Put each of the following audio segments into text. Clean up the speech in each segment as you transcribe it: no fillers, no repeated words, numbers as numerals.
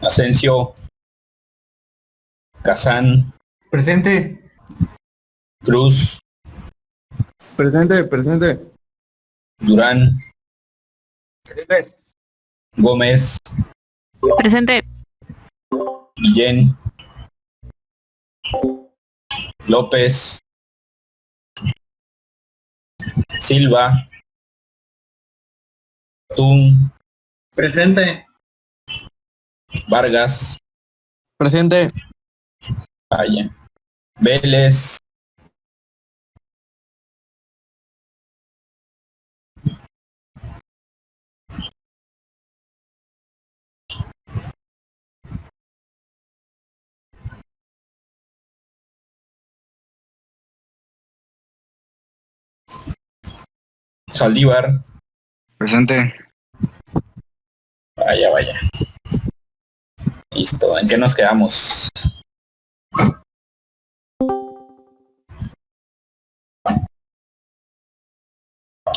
Asensio, Kazán, Presente. Cruz, Presente. Durán, Presente. Gómez, Presente. Guillén, López, Silva, Tun, Presente. Vargas, Presente. vaya, Vélez, Saldívar, Presente. vaya. Listo, ¿en qué nos quedamos?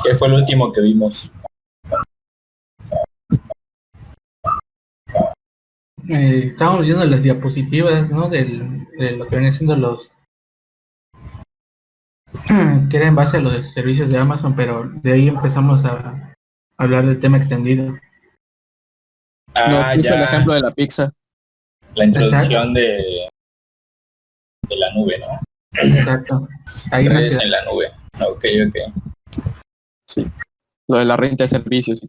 ¿Qué fue el último que vimos? Estábamos viendo las diapositivas, ¿no? De lo que vienen siendo los... que era en base a los servicios de Amazon, pero de ahí empezamos a hablar del tema extendido. Ah, Puso el ya, ejemplo de la pizza. la introducción de la nube, ¿no? Exacto. Ahí nos Redes quedamos. en la nube. Ok. Sí. Lo de la renta de servicios.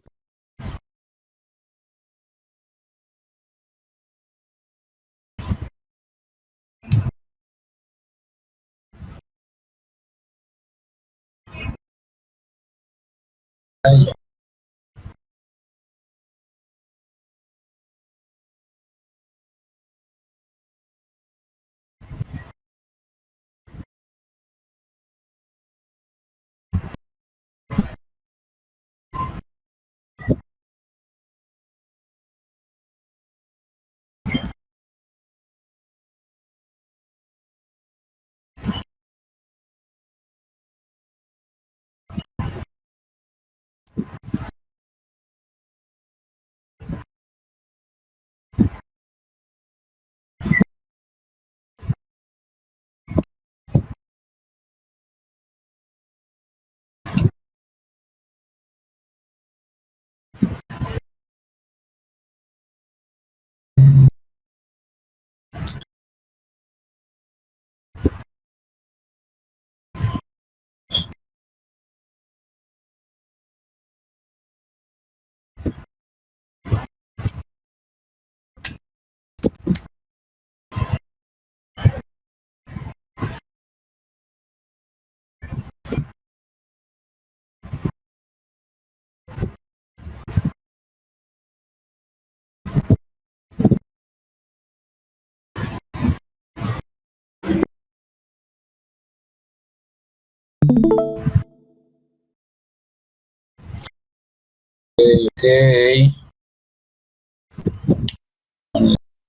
Ok.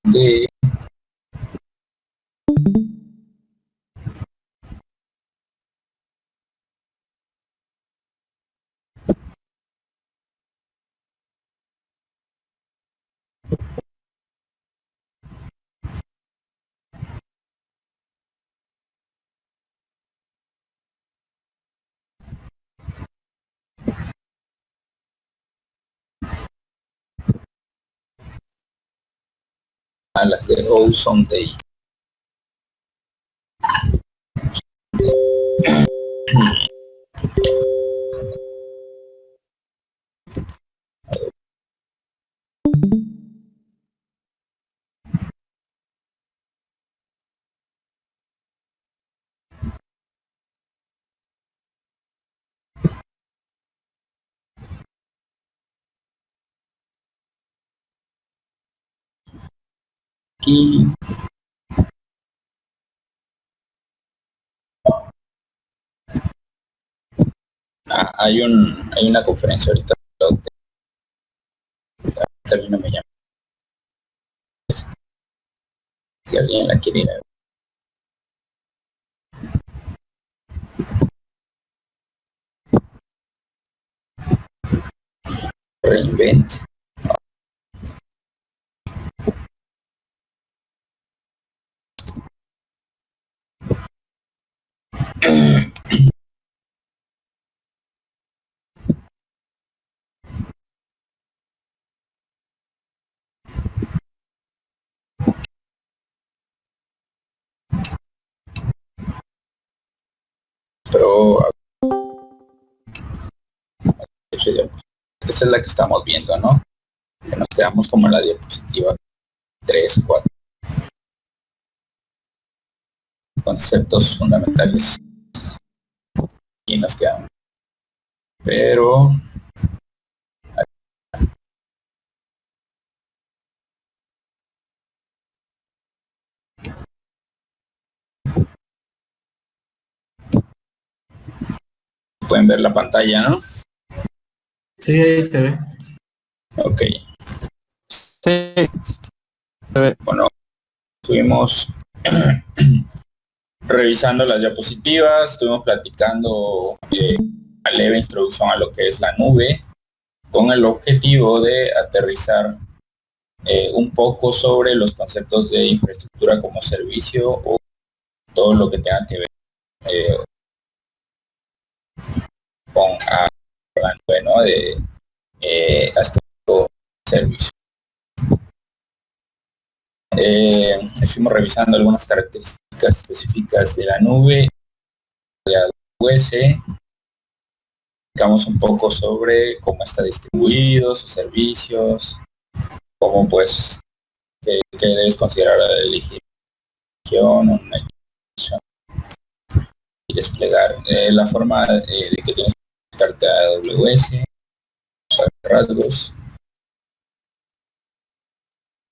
De a las de Ozone Day. Y hay una conferencia ahorita. Termino, me llama. Si alguien la quiere ir a ver. Reinvent. pero esta es la que estamos viendo, ¿no? Que nos quedamos como en la diapositiva 3, 4. Conceptos fundamentales. Y nos quedamos. Pero pueden ver la pantalla, ¿no? Sí, ahí se ve. Ok. Sí. Bueno, estuvimos revisando las diapositivas, estuvimos platicando una leve introducción a lo que es la nube, con el objetivo de aterrizar un poco sobre los conceptos de infraestructura como servicio o todo lo que tenga que ver con la nube, ¿no? De aspecto servicio. Estuvimos revisando algunas características específicas de la nube, de AWS, explicamos un poco sobre cómo está distribuido, sus servicios, cómo pues que debes considerar la elegir una ejecución y desplegar la forma de que tienes que conectarte a AWS, usar rasgos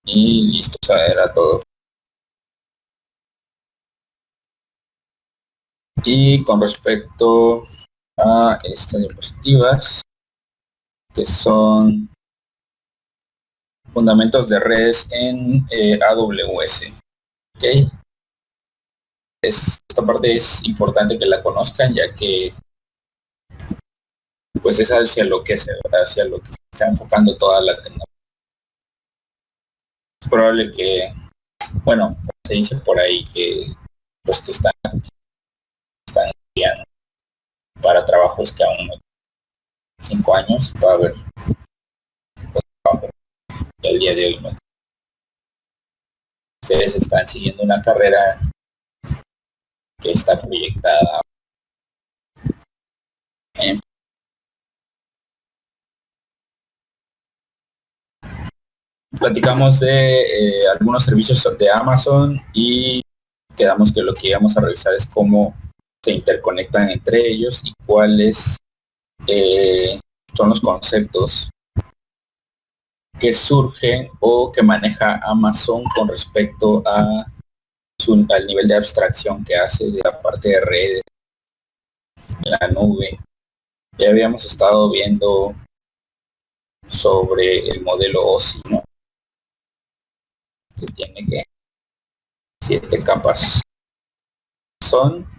y listo, o sea, era todo. Y con respecto a estas diapositivas, que son fundamentos de redes en AWS. ¿Okay? Esta parte es importante que la conozcan, ya que pues es hacia lo que se está enfocando toda la tecnología. Es probable que, bueno, se dice por ahí que los que están estudiando para trabajos que aún no tienen 5 años, va a haber trabajo que al día de hoy no. Ustedes están siguiendo una carrera que está proyectada en platicamos de algunos servicios de Amazon y quedamos que lo que íbamos a revisar es cómo se interconectan entre ellos y cuáles son los conceptos que surgen o que maneja Amazon con respecto a al nivel de abstracción que hace de la parte de redes, la nube. Ya habíamos estado viendo sobre el modelo OSI, ¿no? Que tiene que 7 capas. Son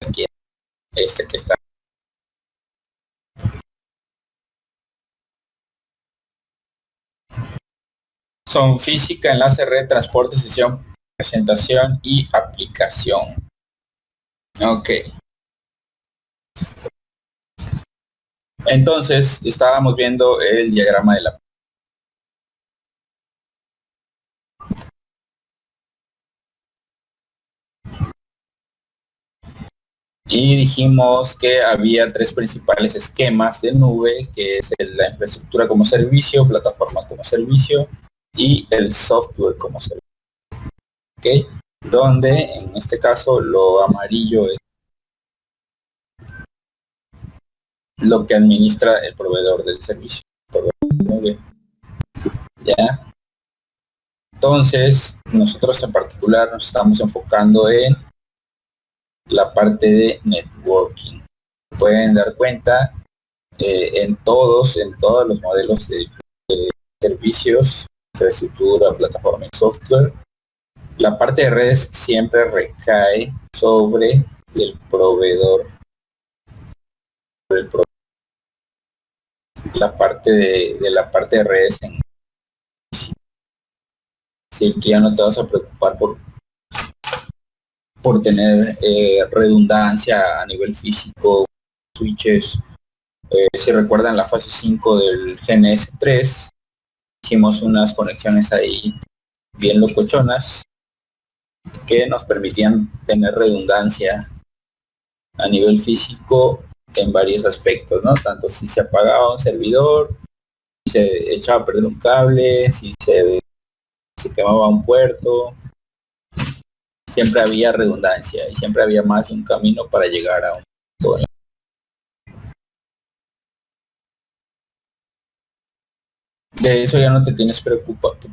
aquí, este que está. Son física, enlace, red, transporte, sesión, presentación y aplicación. Ok. Entonces, estábamos viendo el diagrama de la... Y dijimos que había 3 principales esquemas de nube, que es la infraestructura como servicio, plataforma como servicio y el software como servicio. ¿Ok? Donde en este caso lo amarillo es lo que administra el proveedor del servicio, proveedor de nube. ¿Ya? Entonces, nosotros en particular nos estamos enfocando en la parte de networking. Pueden dar cuenta en todos los modelos de servicios, infraestructura, plataforma y software. La parte de redes siempre recae sobre el proveedor. La parte de la parte de redes en si que ya no te vas a preocupar por tener redundancia a nivel físico, switches. Si recuerdan la fase 5 del GNS3, hicimos unas conexiones ahí bien locochonas que nos permitían tener redundancia a nivel físico en varios aspectos, ¿no? Tanto si se apagaba un servidor, si se echaba a perder un cable, si se quemaba un puerto, siempre había redundancia y siempre había más de un camino para llegar a un punto. De eso ya no te tienes que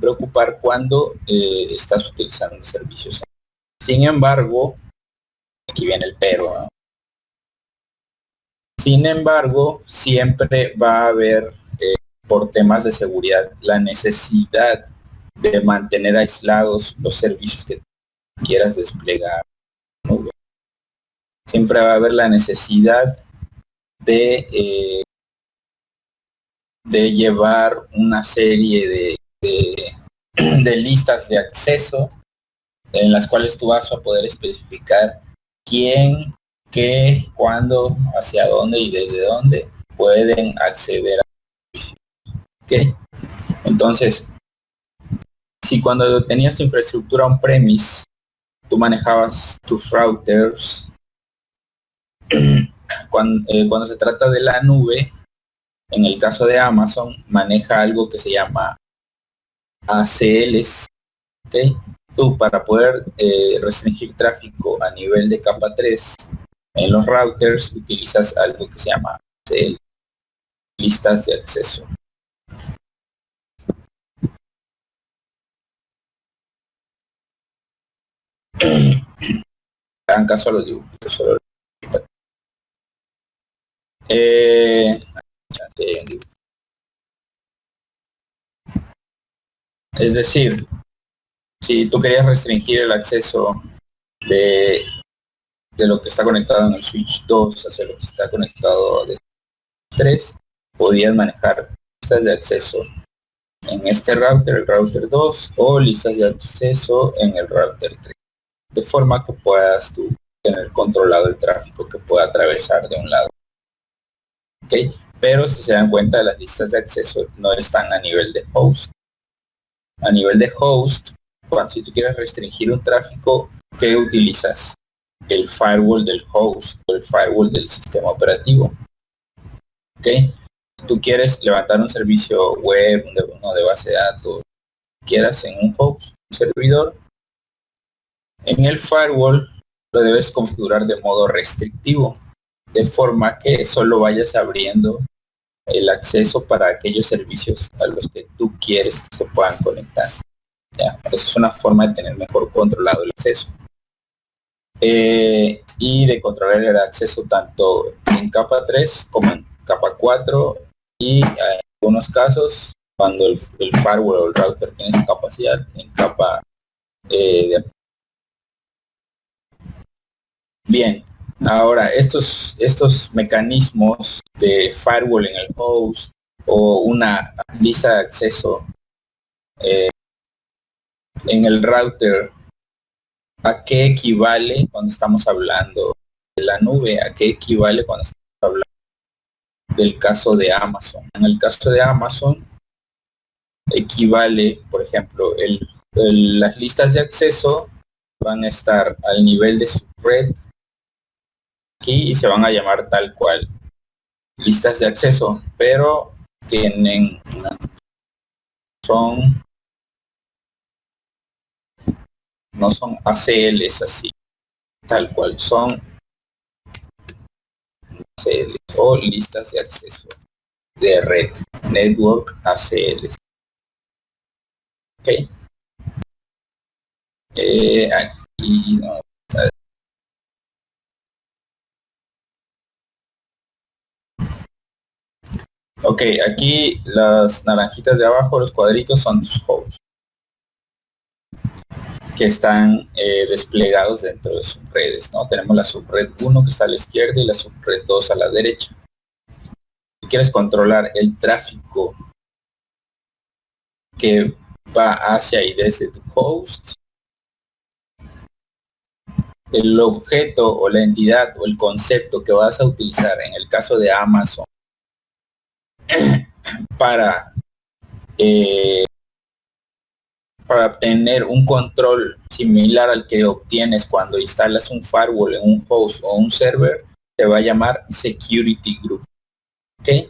preocupar cuando estás utilizando servicios. Sin embargo, aquí viene el pero, ¿no? Sin embargo, siempre va a haber, por temas de seguridad, la necesidad de mantener aislados los servicios que quieras desplegar. Siempre va a haber la necesidad de llevar una serie de listas de acceso en las cuales tú vas a poder especificar quién, qué, cuándo, hacia dónde y desde dónde pueden acceder a servicios. ¿Okay? Entonces, si cuando tenías tu infraestructura on-premise, tú manejabas tus routers, cuando se trata de la nube, en el caso de Amazon, maneja algo que se llama ACLs. ¿Okay? Tú, para poder restringir tráfico a nivel de capa 3 en los routers, utilizas algo que se llama ACL, listas de acceso. Hagan caso a los dibujitos. Solo es decir, si tú querías restringir el acceso de lo que está conectado en el switch 2 hacia lo que está conectado de 3, podías manejar listas de acceso en este router, el router 2, o listas de acceso en el router 3, de forma que puedas tú tener controlado el tráfico que pueda atravesar de un lado. ¿Okay? Pero si se dan cuenta, las listas de acceso no están a nivel de host. A nivel de host, si tú quieres restringir un tráfico, ¿qué utilizas? El firewall del host o el firewall del sistema operativo. ¿Ok? Si tú quieres levantar un servicio web, uno de base de datos, quieras en un host, un servidor, en el firewall lo debes configurar de modo restrictivo, de forma que solo vayas abriendo el acceso para aquellos servicios a los que tú quieres que se puedan conectar. ¿Ya? Esa es una forma de tener mejor controlado el acceso. Y de controlar el acceso tanto en capa 3 como en capa 4, y en algunos casos, cuando el firewall o el router tiene esa capacidad, en capa Bien, ahora estos mecanismos de firewall en el host o una lista de acceso en el router, ¿a qué equivale cuando estamos hablando de la nube? ¿A qué equivale cuando estamos hablando del caso de Amazon? En el caso de Amazon equivale, por ejemplo, las listas de acceso van a estar al nivel de su red aquí y se van a llamar tal cual listas de acceso, pero no son ACLs así, tal cual, son ACLs o listas de acceso de red, network ACLs. Ok. Aquí no. Ok, aquí las naranjitas de abajo, los cuadritos, son tus hosts que están desplegados dentro de subredes, ¿no? Tenemos la subred 1 que está a la izquierda y la subred 2 a la derecha. Si quieres controlar el tráfico que va hacia y desde tu host, el objeto o la entidad o el concepto que vas a utilizar en el caso de Amazon para para obtener un control similar al que obtienes cuando instalas un firewall en un host o un server, se va a llamar security group. ¿Okay?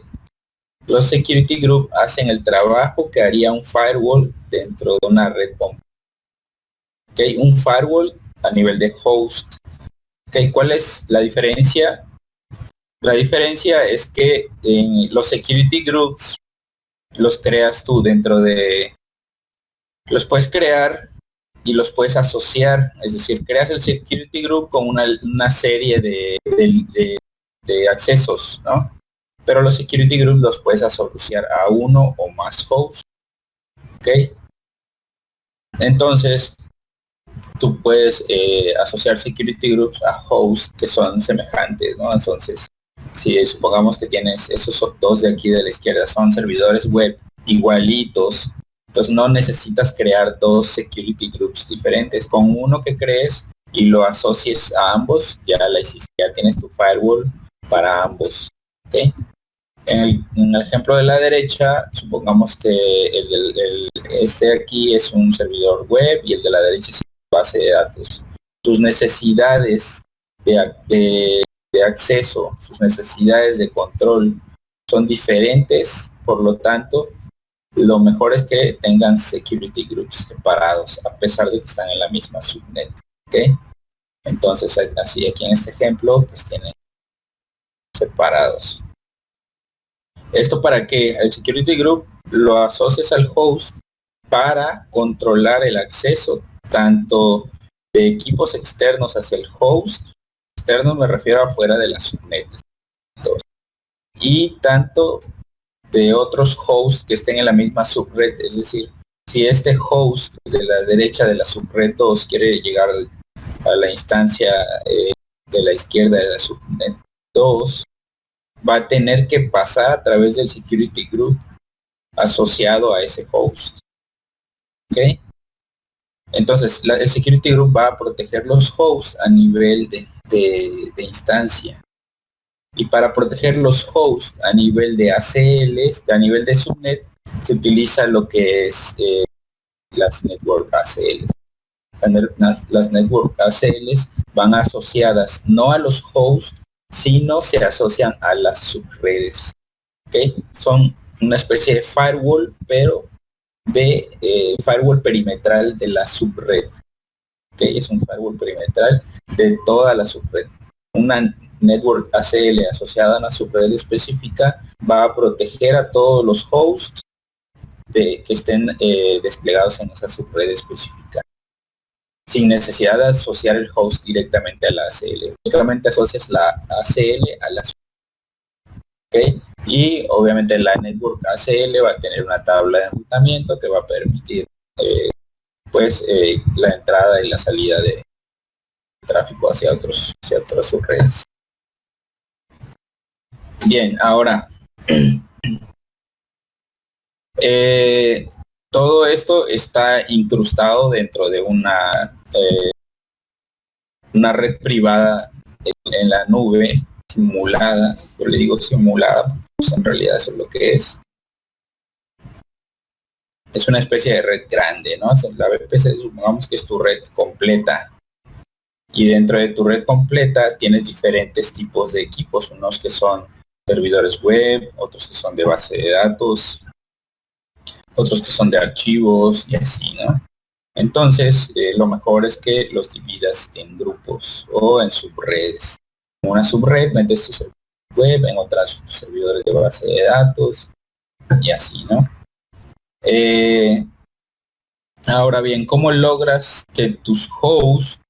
Los security group hacen el trabajo que haría un firewall dentro de una red completa. ¿Okay? Un firewall a nivel de host. ¿Okay? ¿Cuál es la diferencia? La diferencia es que en los security groups los creas tú dentro de... Los puedes crear y los puedes asociar, es decir, creas el security group con una serie de accesos, ¿no? Pero los security groups los puedes asociar a uno o más hosts, ¿ok? Entonces, tú puedes asociar security groups a hosts que son semejantes, ¿no? Entonces, si supongamos que tienes esos dos de aquí de la izquierda, son servidores web igualitos, entonces no necesitas crear dos security groups diferentes. Con uno que crees y lo asocies a ambos, ya la hiciste, ya tienes tu firewall para ambos. ¿Okay? En el ejemplo de la derecha, supongamos que este aquí es un servidor web y el de la derecha es una base de datos. Sus necesidades de acceso, sus necesidades de control son diferentes, por lo tanto, lo mejor es que tengan security groups separados, a pesar de que están en la misma subnet. ¿Okay? Entonces, así aquí en este ejemplo, pues tienen separados. Esto para que el security group lo asocies al host para controlar el acceso tanto de equipos externos hacia el host, externo me refiero a fuera de la subnet, y tanto de otros hosts que estén en la misma subred, es decir, si este host de la derecha de la subred 2 quiere llegar a la instancia de la izquierda de la subnet 2, va a tener que pasar a través del security group asociado a ese host. ¿Ok? Entonces, el security group va a proteger los hosts a nivel de instancia. Y para proteger los hosts a nivel de ACLs, a nivel de subnet, se utiliza lo que es las network ACLs. Las network ACLs van asociadas no a los hosts, sino se asocian a las subredes. ¿Okay? Son una especie de firewall, pero de firewall perimetral de la subred. ¿Okay? Es un firewall perimetral de toda la subred. Una network ACL asociada a una subred específica va a proteger a todos los hosts que estén desplegados en esa subred específica, sin necesidad de asociar el host directamente a la ACL. Únicamente asocias la ACL a la subred. ¿Okay? Y obviamente la network ACL va a tener una tabla de enrutamiento que va a permitir la entrada y la salida de tráfico hacia otras subredes. Bien, ahora todo esto está incrustado dentro de una red privada en la nube simulada. Yo le digo simulada, pues en realidad eso es lo que es. Es una especie de red grande, ¿no? La VPC supongamos que es tu red completa. Y dentro de tu red completa tienes diferentes tipos de equipos, unos que son servidores web, otros que son de base de datos, otros que son de archivos y así, ¿no? Entonces, lo mejor es que los dividas en grupos o en subredes. En una subred metes tu servidor web, en otras tus servidores de base de datos y así, ¿no? Ahora bien, ¿cómo logras que tus hosts,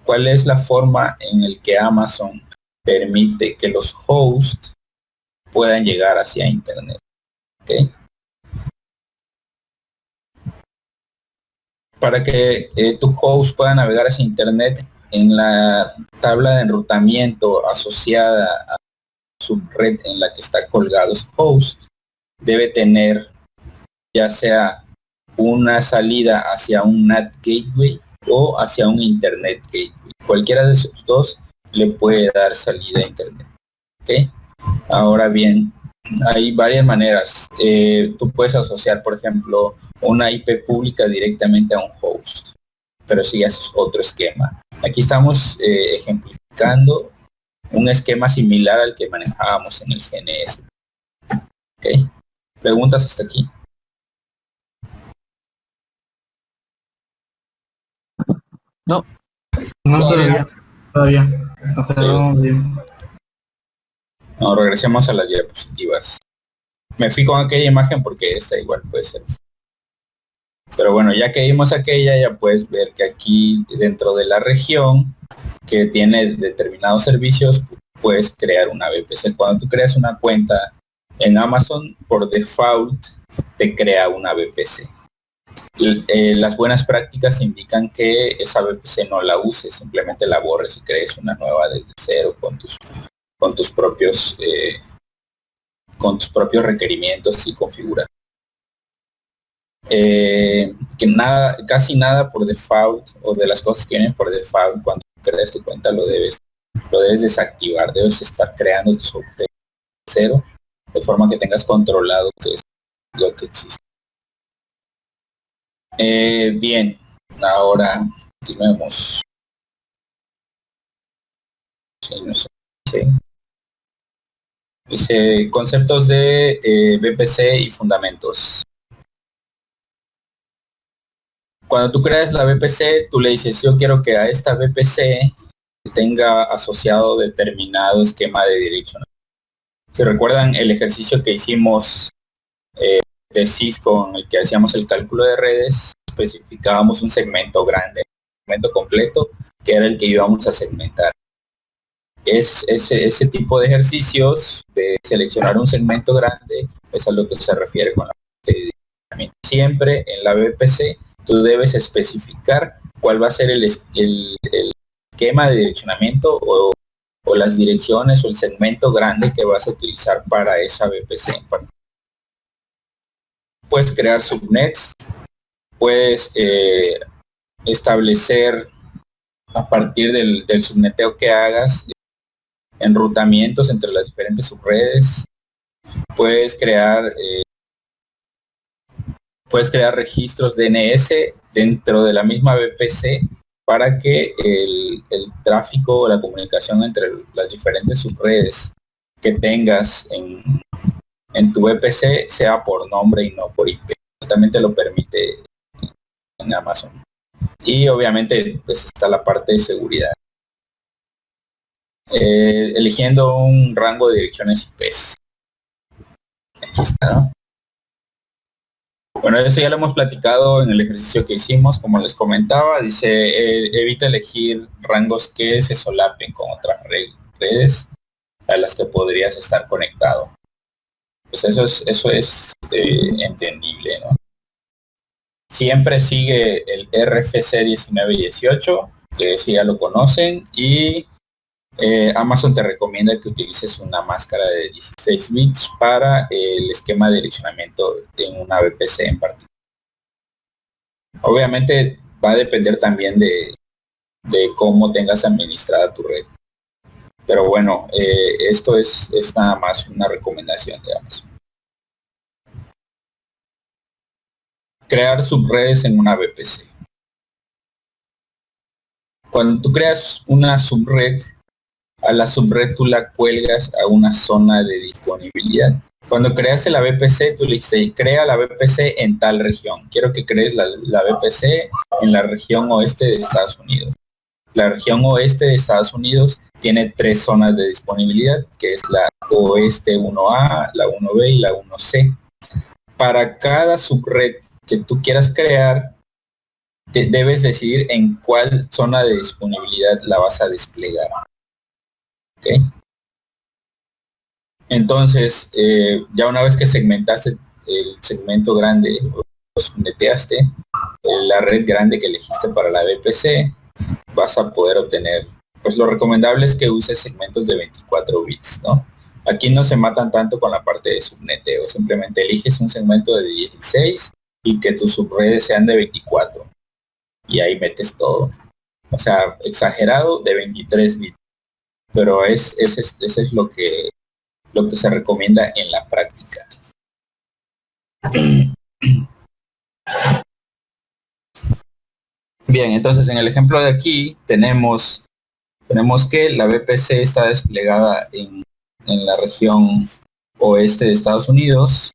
cuál es la forma en el que Amazon permite que los hosts puedan llegar hacia Internet? ¿Okay? Para que tu host pueda navegar hacia Internet, en la tabla de enrutamiento asociada a su red en la que está colgado su host, debe tener ya sea una salida hacia un NAT gateway o hacia un Internet gateway. Cualquiera de esos dos le puede dar salida a Internet. ¿Okay? Ahora bien, Hay varias maneras. Tú puedes asociar, por ejemplo, una IP pública directamente a un host, pero sí es otro esquema. Aquí estamos ejemplificando un esquema similar al que manejábamos en el GNS. ¿Ok? ¿Preguntas hasta aquí? No. No, Todavía. todavía. O sea, vamos bien. No, regresemos a las diapositivas. Me fui con aquella imagen porque esta igual puede ser. Pero bueno, ya que vimos aquella, ya puedes ver que aquí dentro de la región que tiene determinados servicios, puedes crear una VPC. Cuando tú creas una cuenta en Amazon, por default te crea una VPC. Las buenas prácticas indican que esa VPC no la uses, simplemente la borres y crees una nueva desde cero con tus propios requerimientos y configuraciones. Que casi nada por default, o de las cosas que vienen por default cuando creas tu cuenta lo debes desactivar. Debes estar creando tus objetos de cero, de forma que tengas controlado qué es lo que existe. Bien, ahora continuemos. Sí, no sé. Sí. Dice conceptos de VPC y fundamentos. Cuando tú creas la VPC, tú le dices, yo quiero que a esta VPC tenga asociado determinado esquema de derecho. Si recuerdan el ejercicio que hicimos de Cisco en el que hacíamos el cálculo de redes, especificábamos un segmento grande, un segmento completo, que era el que íbamos a segmentar. Ese tipo de ejercicios de seleccionar un segmento grande es a lo que se refiere con la parte de direccionamiento. Siempre en la VPC tú debes especificar cuál va a ser el esquema de direccionamiento o las direcciones o el segmento grande que vas a utilizar para esa VPC. Puedes crear subnets, puedes establecer a partir del subneteo que hagas enrutamientos entre las diferentes subredes, puedes crear registros DNS dentro de la misma VPC para que el tráfico o la comunicación entre las diferentes subredes que tengas en tu VPC sea por nombre y no por IP. También te lo permite en Amazon. Y obviamente pues está la parte de seguridad. Eligiendo un rango de direcciones IPs. Aquí está, ¿no? Bueno, eso ya lo hemos platicado en el ejercicio que hicimos, como les comentaba. Dice, evita elegir rangos que se solapen con otras redes a las que podrías estar conectado. Pues eso es entendible, ¿no? Siempre sigue el RFC 1918, que si ya lo conocen, y Amazon te recomienda que utilices una máscara de 16 bits para el esquema de direccionamiento en una VPC en particular. Obviamente va a depender también de cómo tengas administrada tu red. Pero bueno, esto es nada más una recomendación de Amazon. Crear subredes en una VPC. Cuando tú creas una subred, a la subred tú la cuelgas a una zona de disponibilidad. Cuando creaste la VPC, tú le dices, crea la VPC en tal región. Quiero que crees la VPC en la región oeste de Estados Unidos. La región oeste de Estados Unidos tiene 3 zonas de disponibilidad, que es la oeste 1A, la 1B y la 1C. Para cada subred que tú quieras crear, debes decidir en cuál zona de disponibilidad la vas a desplegar. ¿Okay? Entonces, ya una vez que segmentaste el segmento grande, o subneteaste la red grande que elegiste para la VPC, vas a poder obtener, pues lo recomendable es que uses segmentos de 24 bits, ¿no? Aquí no se matan tanto con la parte de subneteo, simplemente eliges un segmento de 16 y que tus subredes sean de 24. Y ahí metes todo. O sea, exagerado de 23 bits. Pero ese es lo que lo que se recomienda en la práctica. Bien, entonces en el ejemplo de aquí tenemos que la VPC está desplegada en la región oeste de Estados Unidos.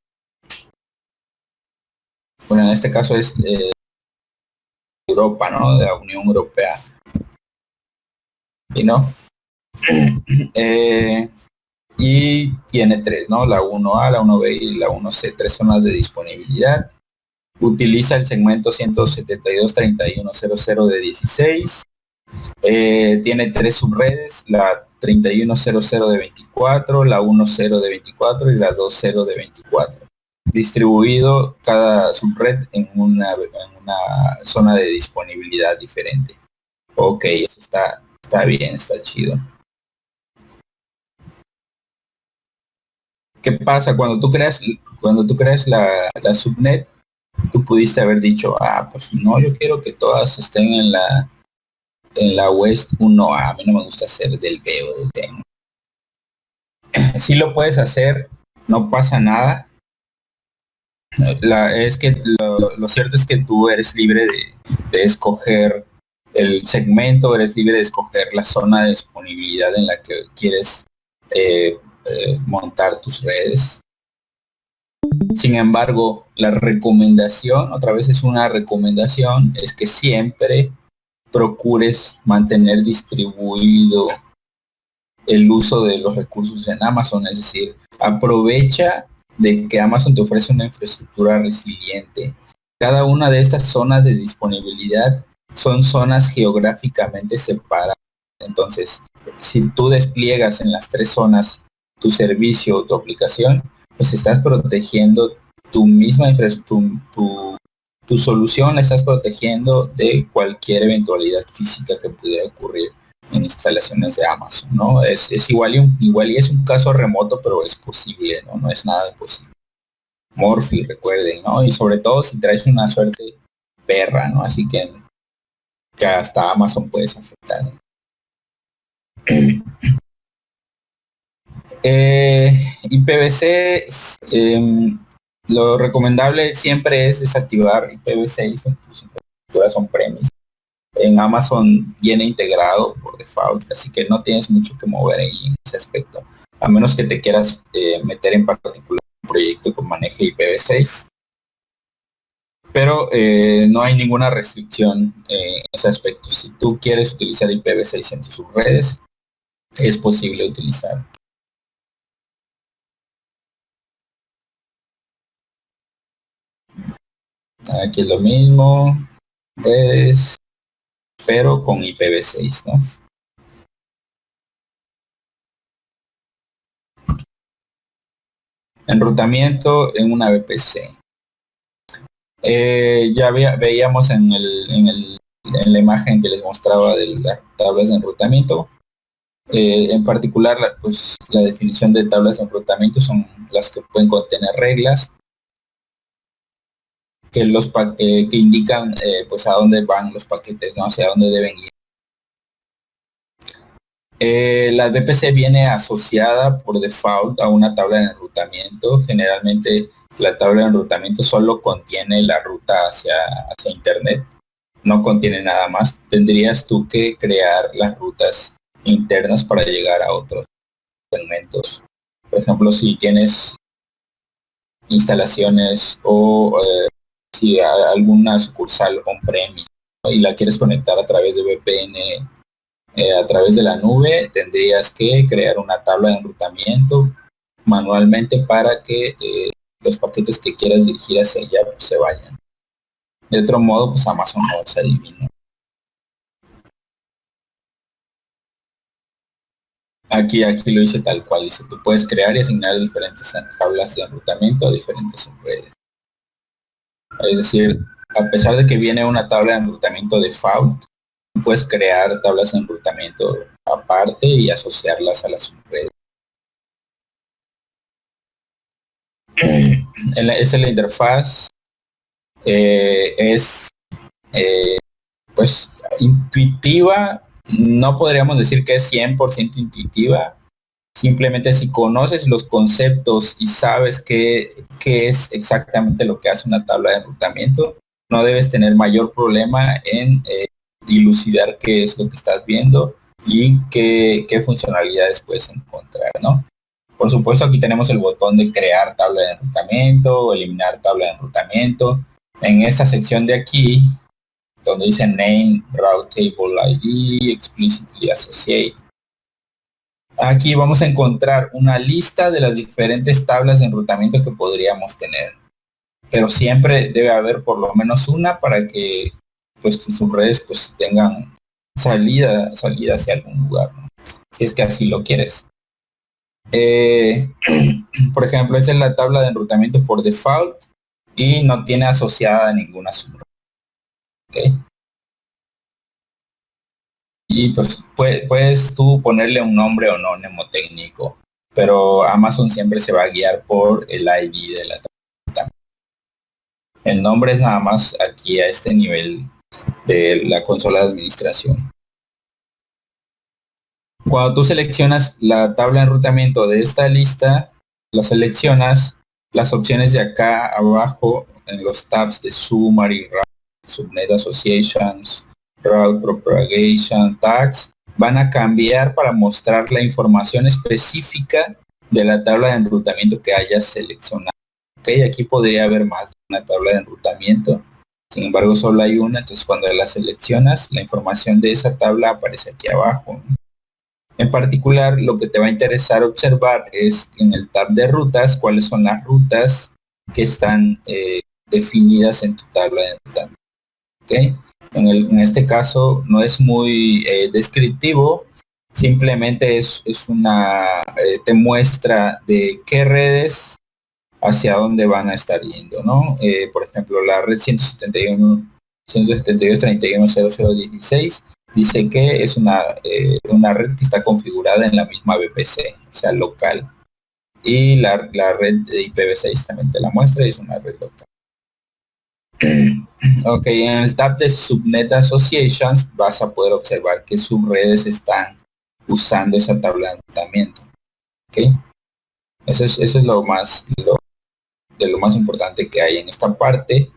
Bueno, en este caso es Europa, ¿no? De la Unión Europea. ¿Y no? Y tiene tres, ¿no? La 1A, la 1B y la 1C, tres zonas de disponibilidad. Utiliza el segmento 172.31.00 de 16. Tiene tres subredes, la 31.00 de 24, la 1.0 de 24 y la 2.0 de 24. Distribuido cada subred en una zona de disponibilidad diferente. Ok, eso está bien, está chido. ¿Qué pasa cuando tú creas la subnet? Tú pudiste haber dicho, pues no, yo quiero que todas estén en la West 1A. A mí no me gusta hacer del B o del D. Sí lo puedes hacer, no pasa nada. Lo cierto es que tú eres libre de escoger el segmento, eres libre de escoger la zona de disponibilidad en la que quieres montar tus redes. Sin embargo, la recomendación, otra vez es una recomendación, es que siempre procures mantener distribuido el uso de los recursos en Amazon, es decir, aprovecha de que Amazon te ofrece una infraestructura resiliente. Cada una de estas zonas de disponibilidad son zonas geográficamente separadas. Entonces, si tú despliegas en las tres zonas tu servicio o tu aplicación, pues estás protegiendo tu misma infraestructura, tu solución la estás protegiendo de cualquier eventualidad física que pudiera ocurrir en instalaciones de Amazon, ¿no? Es igual y es un caso remoto, pero es posible, ¿no? No es nada imposible. Morphy, recuerden, ¿no? Y sobre todo si traes una suerte perra, ¿no? Así que hasta Amazon puedes afectar. IPv6, lo recomendable siempre es desactivar IPv6 en tus infraestructuras on-premise. En Amazon viene integrado por default, así que no tienes mucho que mover ahí en ese aspecto, a menos que te quieras meter en particular un proyecto que maneje IPv6. Pero no hay ninguna restricción en ese aspecto. Si tú quieres utilizar IPv6 en tus subredes, es posible utilizar. Aquí es lo mismo, redes, pero con IPv6, ¿no? Enrutamiento en una VPC. Ya veíamos en la imagen que les mostraba de las tablas de enrutamiento. En particular, pues la definición de tablas de enrutamiento son las que pueden contener reglas que indican pues a dónde van los paquetes, ¿no? Hacia dónde deben ir. La VPC viene asociada por default a una tabla de enrutamiento. Generalmente la tabla de enrutamiento solo contiene la ruta hacia internet, no contiene nada más. Tendrías tú que crear las rutas internas para llegar a otros segmentos. Por ejemplo, si tienes instalaciones o si alguna sucursal on-premise, ¿no? Y la quieres conectar a través de VPN, a través de la nube, tendrías que crear una tabla de enrutamiento manualmente para que los paquetes que quieras dirigir hacia allá pues, se vayan. De otro modo, pues Amazon no es adivino. Aquí lo hice tal cual, dice, tú puedes crear y asignar diferentes tablas de enrutamiento a diferentes subredes. Es decir, a pesar de que viene una tabla de enrutamiento default, puedes crear tablas de enrutamiento aparte y asociarlas a las subredes. Esta es la interfaz. Es pues intuitiva. No podríamos decir que es 100% intuitiva. Simplemente si conoces los conceptos y sabes qué es exactamente lo que hace una tabla de enrutamiento, no debes tener mayor problema en dilucidar qué es lo que estás viendo y qué funcionalidades puedes encontrar, ¿no? Por supuesto, aquí tenemos el botón de crear tabla de enrutamiento o eliminar tabla de enrutamiento. En esta sección de aquí, donde dice Name, Route Table ID, Explicitly Associate, aquí vamos a encontrar una lista de las diferentes tablas de enrutamiento que podríamos tener. Pero siempre debe haber por lo menos una para que pues tus subredes pues tengan salida hacia algún lugar, ¿no? Si es que así lo quieres. Por ejemplo, esta es la tabla de enrutamiento por default y no tiene asociada ninguna subred. ¿Okay? Y pues puedes tú ponerle un nombre o no mnemotécnico, pero Amazon siempre se va a guiar por el ID de la tabla. El nombre es nada más aquí a este nivel de la consola de administración. Cuando tú seleccionas la tabla de enrutamiento de esta lista, la seleccionas, las opciones de acá abajo en los tabs de Summary, Route, Subnet Associations, Route Propagation, Tags, van a cambiar para mostrar la información específica de la tabla de enrutamiento que hayas seleccionado. Okay, aquí podría haber más de una tabla de enrutamiento. Sin embargo, solo hay una, entonces cuando la seleccionas, la información de esa tabla aparece aquí abajo. En particular, lo que te va a interesar observar es en el tab de rutas, cuáles son las rutas que están definidas en tu tabla de enrutamiento. ¿Okay? En este caso no es muy descriptivo, simplemente es una, te muestra de qué redes hacia dónde van a estar yendo, ¿no? Por ejemplo, la red 172.31.0016 dice que es una red que está configurada en la misma VPC, o sea, local. Y la red de IPv6 también te la muestra y es una red local. Ok, en el tab de Subnet Associations vas a poder observar qué subredes están usando esa tabla de enrutamiento. Ok, eso es lo más importante que hay en esta parte.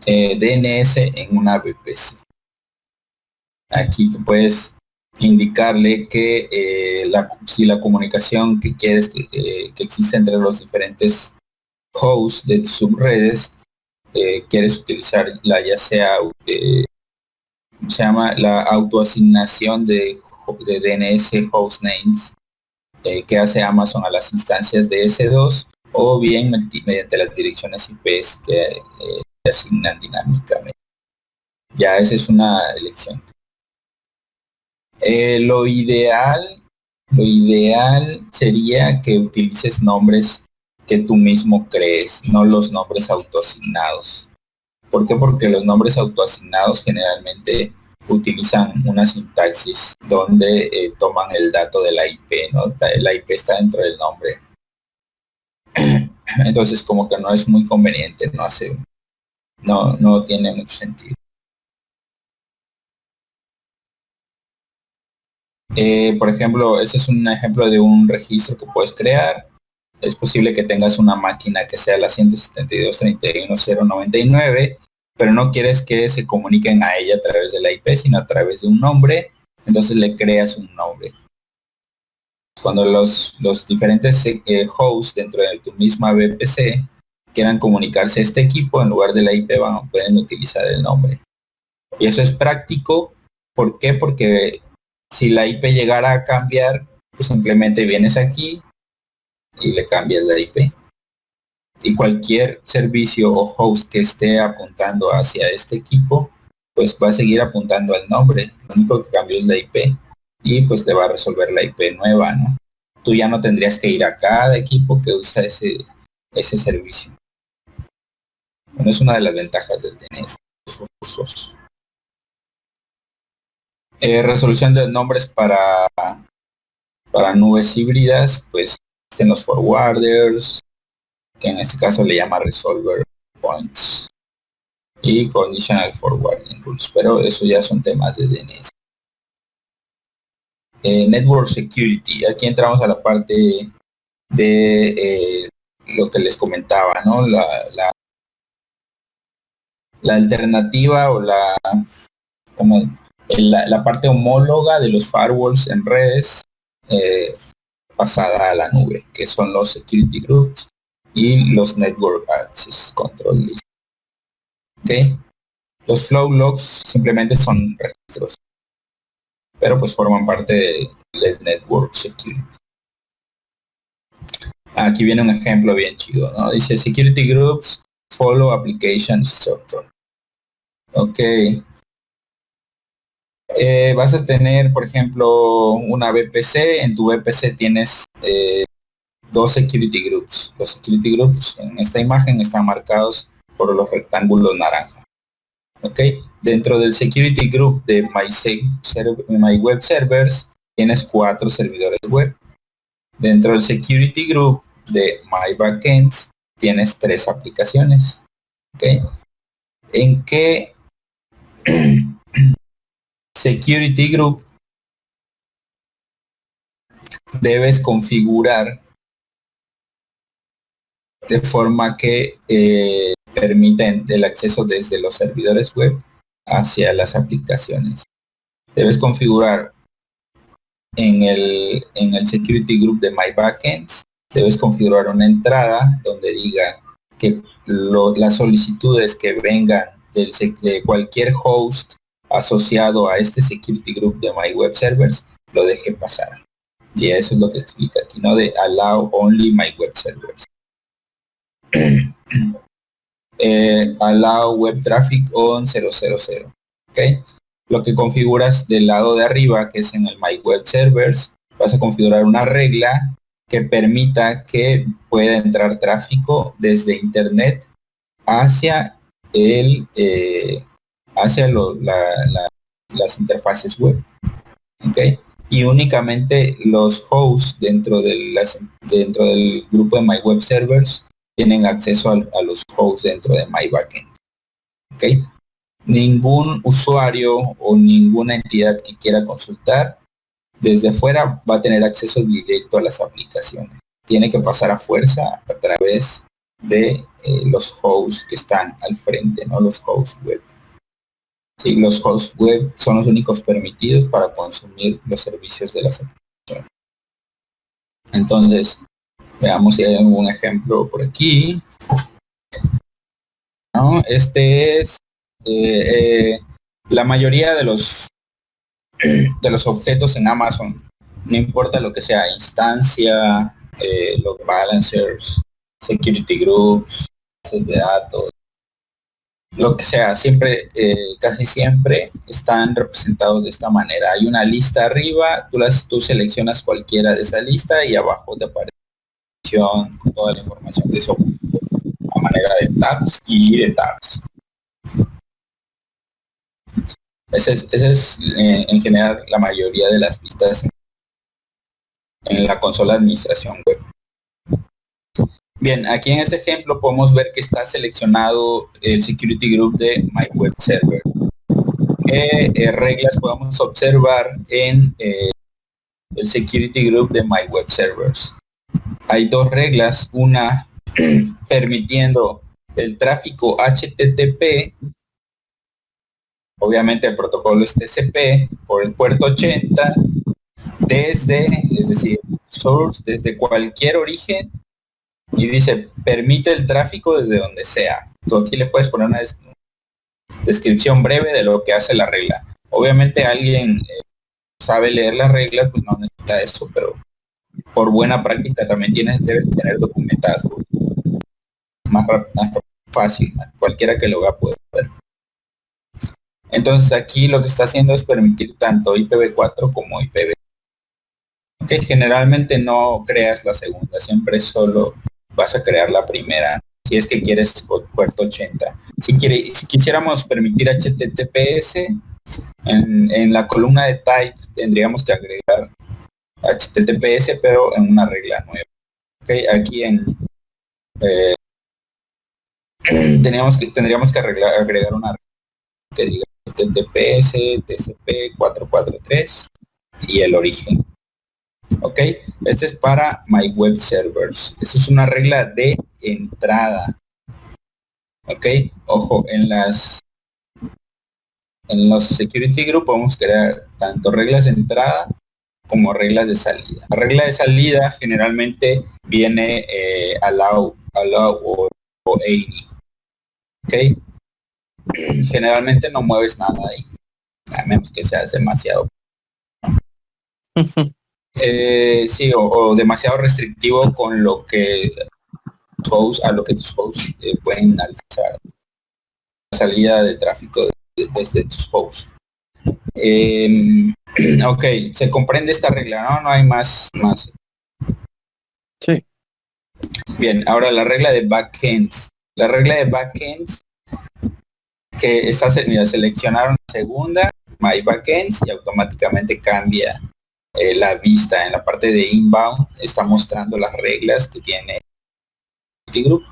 DNS en una VPC. Aquí tú puedes indicarle que si la comunicación que quieres que existe entre los diferentes hosts de subredes, quieres utilizar ya sea se llama la autoasignación de DNS hostnames que hace Amazon a las instancias de S2 o bien mediante las direcciones IP que se asignan dinámicamente. Ya esa es una elección. Lo ideal sería que utilices nombres que tú mismo crees, no los nombres autoasignados. ¿Por qué? Porque los nombres autoasignados generalmente utilizan una sintaxis donde toman el dato de la IP, ¿no? La IP está dentro del nombre. Entonces como que no es muy conveniente, no tiene mucho sentido. Por ejemplo, ese es un ejemplo de un registro que puedes crear. Es posible que tengas una máquina que sea la 172.31.099, pero no quieres que se comuniquen a ella a través de la IP, sino a través de un nombre. Entonces le creas un nombre. Cuando los diferentes hosts dentro de tu misma VPC quieran comunicarse a este equipo, en lugar de la IP pueden utilizar el nombre. Y eso es práctico. ¿Por qué? Porque si la IP llegara a cambiar, pues simplemente vienes aquí y le cambias la IP. Y cualquier servicio o host que esté apuntando hacia este equipo, pues va a seguir apuntando al nombre. Lo único que cambió es la IP y pues le va a resolver la IP nueva, ¿no? Tú ya no tendrías que ir a cada equipo que usa ese servicio. Bueno, es una de las ventajas del DNS. Resolución de nombres para nubes híbridas, pues en los forwarders, que en este caso le llama resolver points, y conditional forwarding rules, pero eso ya son temas de DNS. Network Security. Aquí entramos a la parte de lo que les comentaba, ¿no? La alternativa o la parte homóloga de los firewalls en redes pasada a la nube, que son los security groups y los network access control list. ¿Okay? Los flow logs simplemente son registros, pero pues forman parte del network security. Aquí viene un ejemplo bien chido, ¿no? Dice security groups follow application structure. Ok. Vas a tener, por ejemplo, una VPC. En tu VPC tienes dos security groups. Los security groups en esta imagen están marcados por los rectángulos naranja. Ok. Dentro del security group de My Web Servers tienes 4 servidores web. Dentro del security group de My Backends tienes 3 aplicaciones. ¿Okay? ¿En qué security group debes configurar de forma que permiten el acceso desde los servidores web hacia las aplicaciones? Debes configurar en el security group de My Backends, debes configurar una entrada donde diga que las solicitudes que vengan de cualquier host asociado a este security group de My Web Servers lo deje pasar. Y eso es lo que explica aquí, ¿no? De allow only My Web Servers. Allow web traffic on 000. ¿Ok? Lo que configuras del lado de arriba, que es en el My Web Servers, vas a configurar una regla que permita que pueda entrar tráfico desde internet hacia las interfaces web. ¿Okay? Y únicamente los hosts dentro del grupo de My Web Servers tienen acceso a los hosts dentro de My Backend. ¿Okay? Ningún usuario o ninguna entidad que quiera consultar desde afuera va a tener acceso directo a las aplicaciones. Tiene que pasar a fuerza a través de los hosts que están al frente, ¿no? Los hosts web. Sí, los hosts web son los únicos permitidos para consumir los servicios de las aplicaciones. Entonces, veamos si hay algún ejemplo por aquí. ¿No? Este es la mayoría de los objetos en Amazon, no importa lo que sea, instancia, load balancers, security groups, bases de datos, lo que sea, siempre, casi siempre están representados de esta manera. Hay una lista arriba, tú seleccionas cualquiera de esa lista y abajo te aparece con toda la información de eso a manera de tabs y de tabs. Ese es en general la mayoría de las vistas en la consola de administración web. Bien, aquí en este ejemplo podemos ver que está seleccionado el security group de My Web Server. ¿Qué reglas podemos observar en el security group de My Web Servers? Hay 2 reglas, una permitiendo el tráfico HTTP, obviamente el protocolo es TCP, por el puerto 80, es decir, source, desde cualquier origen, y dice, permite el tráfico desde donde sea. Tú aquí le puedes poner una descripción breve de lo que hace la regla. Obviamente alguien sabe leer las reglas, pues no necesita eso, pero por buena práctica también debes tener documentadas. Más fácil, cualquiera que lo haga puede ver. Entonces aquí lo que está haciendo es permitir tanto IPv4 como IPv6. Que generalmente no creas la segunda, siempre solo vas a crear la primera, si es que quieres puerto 80. Si quisiéramos permitir HTTPS, en la columna de type tendríamos que agregar HTTPS, pero en una regla nueva. Okay, aquí tendríamos que agregar una regla que diga HTTPS TCP 443 y el origen. Ok, este es para My Web Servers. Esta es una regla de entrada. Ok, ojo, en los security group podemos crear tanto reglas de entrada como reglas de salida. La regla de salida generalmente viene allow o any. Ok, generalmente no mueves nada ahí, a menos que seas demasiado sí, o demasiado restrictivo con lo que a lo que tus hosts pueden alcanzar, la salida de tráfico desde tus hosts. Ok, se comprende esta regla, ¿no? No hay más. Sí. Bien, ahora la regla de backends. La regla de backends que está, mira, seleccionaron la segunda, My Backends, y automáticamente cambia la vista. En la parte de inbound está mostrando las reglas que tiene Security Group.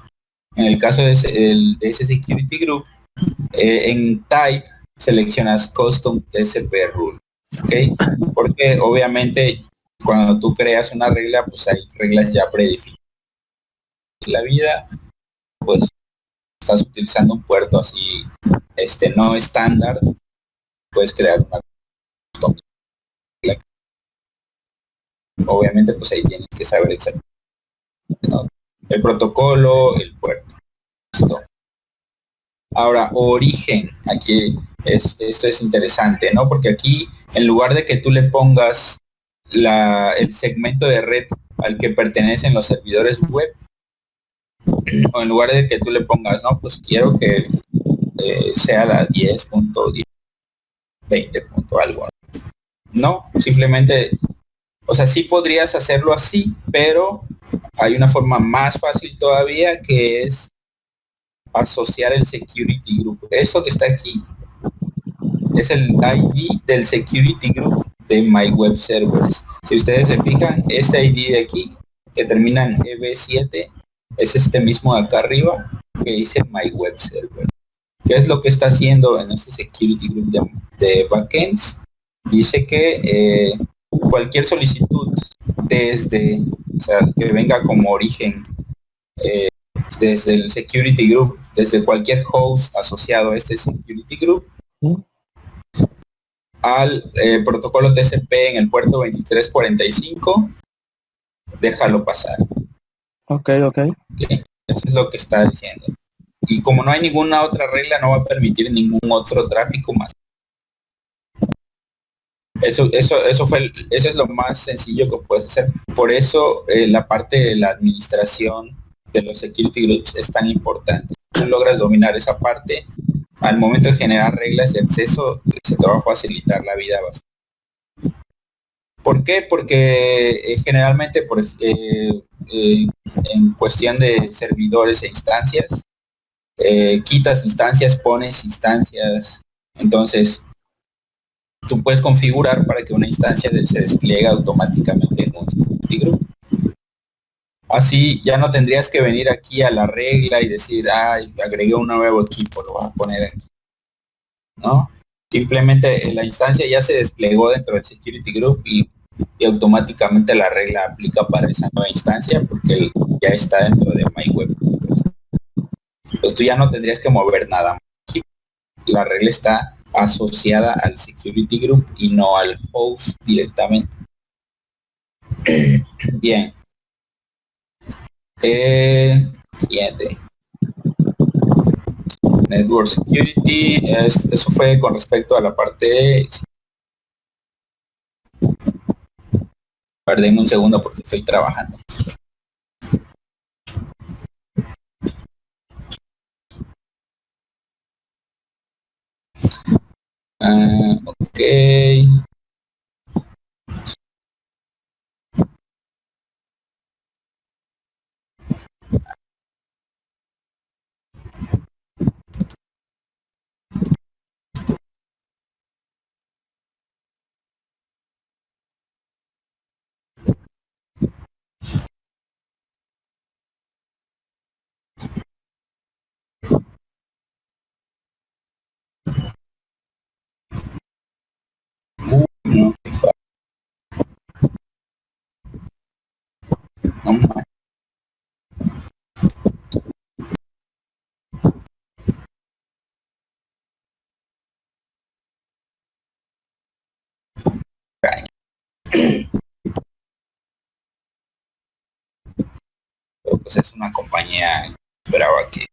En el caso de ese Security Group, en Type seleccionas Custom SP Rule, ¿ok? Porque obviamente cuando tú creas una regla, pues hay reglas ya predefinidas. La vida, pues estás utilizando un puerto así, no estándar, puedes crear una custom. Obviamente, pues ahí tienes que saber exactamente, ¿no? El protocolo, el puerto. Listo. Ahora, origen. Aquí esto es interesante, ¿no? Porque aquí, en lugar de que tú le pongas el segmento de red al que pertenecen los servidores web, o en lugar de que tú le pongas, no, pues quiero que sea la 10.10, 20. Algo. No, simplemente, o sea, sí podrías hacerlo así, pero hay una forma más fácil todavía, que es asociar el security group. Eso que está aquí es el ID del security group de My Web Servers. Si ustedes se fijan, este ID de aquí, que termina en EB7, es este mismo de acá arriba, que dice My Web Server. ¿Qué es lo que está haciendo en este security group de backends? Dice que cualquier solicitud desde, o sea, que venga como origen desde el security group, desde cualquier host asociado a este security group, al protocolo TCP en el puerto 2345, déjalo pasar. Ok. ¿Okay? Eso es lo que está diciendo. Y como no hay ninguna otra regla, no va a permitir ningún otro tráfico más. Eso es lo más sencillo que puedes hacer. Por eso la parte de la administración de los security groups es tan importante. Si tú logras dominar esa parte, al momento de generar reglas de acceso, se te va a facilitar la vida bastante. ¿Por qué? Porque generalmente en cuestión de servidores e instancias, quitas instancias, pones instancias. Entonces, tú puedes configurar para que una instancia se despliegue automáticamente en un security group. Así ya no tendrías que venir aquí a la regla y decir, agregué un nuevo equipo, lo vas a poner aquí. ¿No? Simplemente la instancia ya se desplegó dentro del security group y automáticamente la regla aplica para esa nueva instancia porque ya está dentro de MyWeb. Pues tú ya no tendrías que mover nada más. La regla está asociada al security group y no al host directamente. Bien. Siguiente. Network Security. Eso fue con respecto a la parte. Perdeme un segundo porque estoy trabajando. Ok. No. pues es una compañía que esperaba que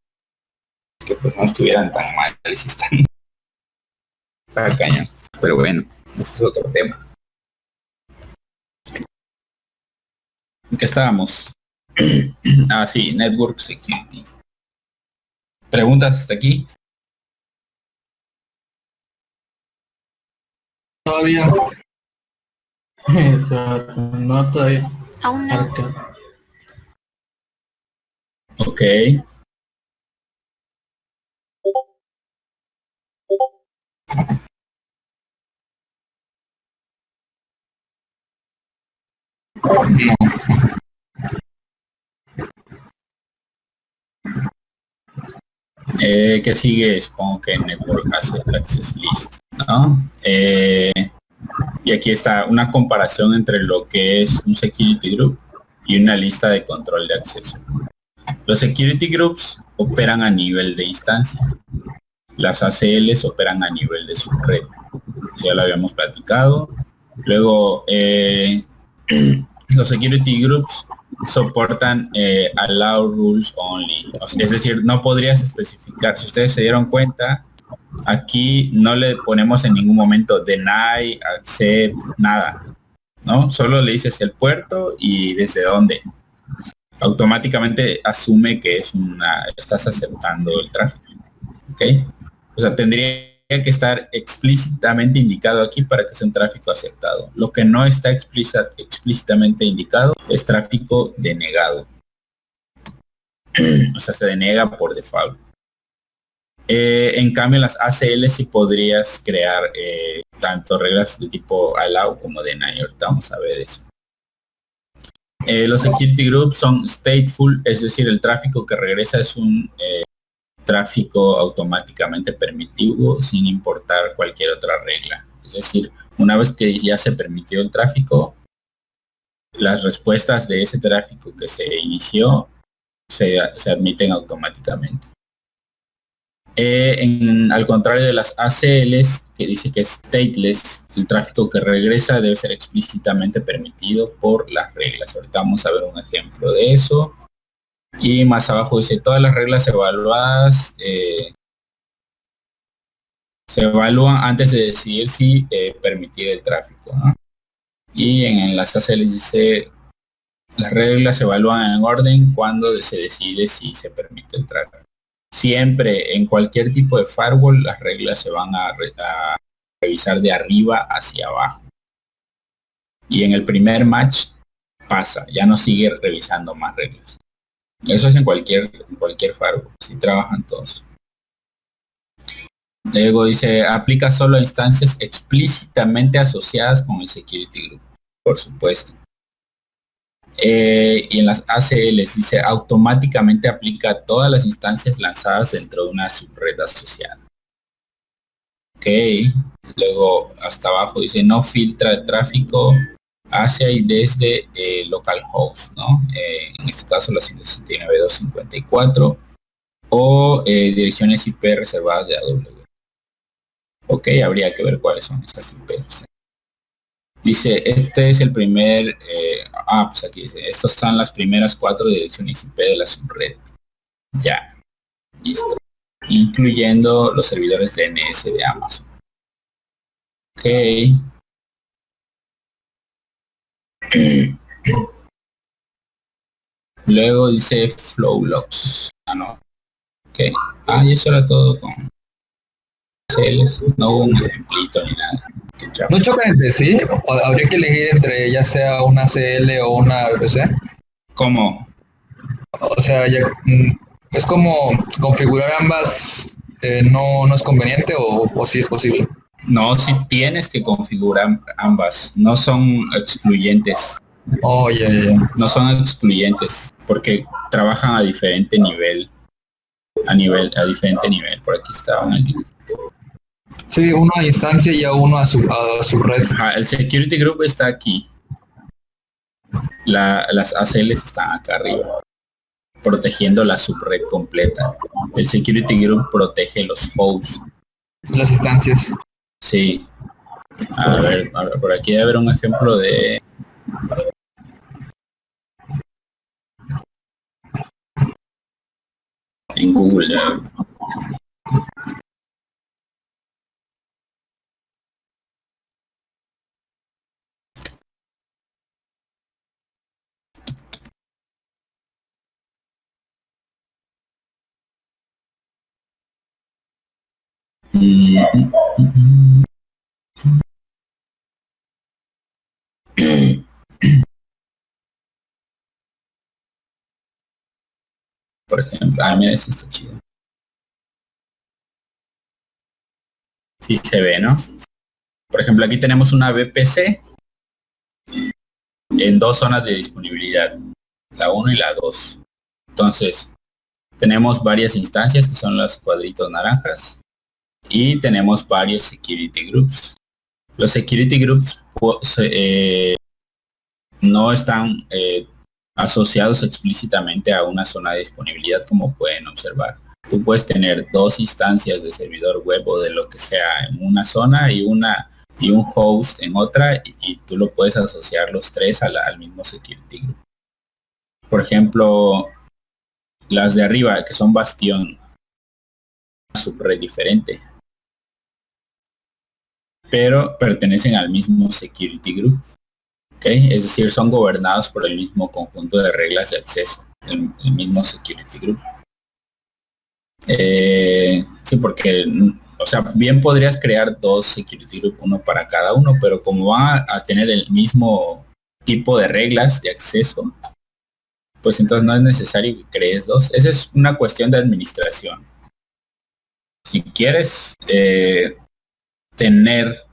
pues no estuvieran tan mal y si están para cañón. Pero bueno, ese es otro tema. ¿En qué estábamos? Ah, sí, Network Security. ¿Preguntas hasta aquí? Todavía. Exacto, no todavía. Aún no. Arca. Ok. ¿Qué sigue? Supongo que Network Access List, ¿no? Y aquí está una comparación entre lo que es un security group y una lista de control de acceso. Los security groups operan a nivel de instancia. Las ACLs operan a nivel de subred. Ya lo habíamos platicado. Luego, los security groups soportan allow rules only. Es decir, no podrías especificar. Si ustedes se dieron cuenta, aquí no le ponemos en ningún momento deny, accept, nada, ¿no? Solo le dices el puerto y desde dónde. Automáticamente asume que estás aceptando el tráfico, ¿ok? O sea, tendría que estar explícitamente indicado aquí para que sea un tráfico aceptado. Lo que no está explícitamente indicado es tráfico denegado. O sea, se denega por default. En cambio, en las ACL sí podrías crear tanto reglas de tipo allow como deny. Ahorita vamos a ver eso. Los security groups son stateful, es decir, el tráfico que regresa es un tráfico automáticamente permitivo sin importar cualquier otra regla. Es decir, una vez que ya se permitió el tráfico, las respuestas de ese tráfico que se inició se admiten automáticamente. Al contrario de las ACLs, que dice que es stateless, el tráfico que regresa debe ser explícitamente permitido por las reglas. Ahorita vamos a ver un ejemplo de eso. Y más abajo dice, todas las reglas evaluadas se evalúan antes de decidir si permitir el tráfico, ¿no? Y en las ACLs dice, las reglas se evalúan en orden cuando se decide si se permite el tráfico. Siempre, en cualquier tipo de firewall, las reglas se van a revisar de arriba hacia abajo. Y en el primer match pasa, ya no sigue revisando más reglas. Eso es en cualquier firewall, si trabajan todos. Luego dice, aplica solo a instancias explícitamente asociadas con el security group, por supuesto. Y en las ACLs dice, automáticamente aplica a todas las instancias lanzadas dentro de una subred asociada. Ok, luego hasta abajo dice, no filtra el tráfico hacia y desde localhost, ¿no? En este caso la 169.254 o direcciones IP reservadas de AWS. Ok, habría que ver cuáles son esas IPs. Dice, este es el primer, pues aquí dice, estas son las primeras 4 direcciones IP de la subred. Ya, listo. Incluyendo los servidores DNS de Amazon. Ok. Luego dice flow logs. No. Ok. Y eso era todo con CLs. No hubo un ejemplito ni nada. ¿No chocan entre sí? ¿O habría que elegir entre ya sea una CL o una VPC? ¿Cómo? O sea, es como configurar ambas, no es conveniente o sí es posible. No, si tienes que configurar ambas. No son excluyentes. Oh, ya. No son excluyentes porque trabajan a diferente nivel. A diferente nivel. Por aquí estaban el Sí, uno a instancia y a uno a su red. Ajá, el security group está aquí. Las ACLs están acá arriba, protegiendo la subred completa. El security group protege los hosts. Las instancias. Sí. A ver, por aquí debe haber un ejemplo de... en Google. Ya. Por ejemplo, mira, este está chido. Sí se ve, ¿no? Por ejemplo, aquí tenemos una VPC en dos zonas de disponibilidad, la 1 y la 2. Entonces, tenemos varias instancias que son los cuadritos naranjas y tenemos varios security groups. Los security groups no están asociados explícitamente a una zona de disponibilidad, como pueden observar. Tú puedes tener dos instancias de servidor web o de lo que sea en una zona y un host en otra, y tú lo puedes asociar los tres al mismo security group. Por ejemplo, las de arriba, que son Bastión, una subred diferente, pero pertenecen al mismo security group. ¿Okay? Es decir, son gobernados por el mismo conjunto de reglas de acceso, el mismo security group. Sí, porque, o sea, bien podrías crear dos security group, uno para cada uno, pero como van a tener el mismo tipo de reglas de acceso, pues entonces no es necesario que crees dos. Esa es una cuestión de administración. Si quieres tener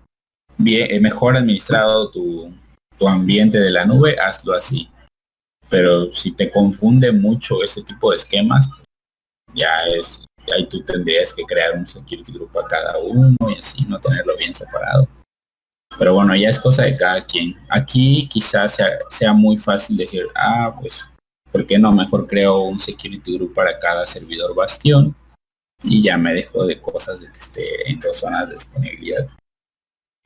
mejor administrado tu ambiente de la nube, hazlo así. Pero si te confunde mucho ese tipo de esquemas, pues ahí tú tendrías que crear un security group a cada uno y así, no tenerlo bien separado. Pero bueno, ya es cosa de cada quien. Aquí quizás sea muy fácil decir, pues, ¿por qué no mejor creo un security group para cada servidor Bastión? Y ya me dejo de cosas de que esté en dos zonas de disponibilidad.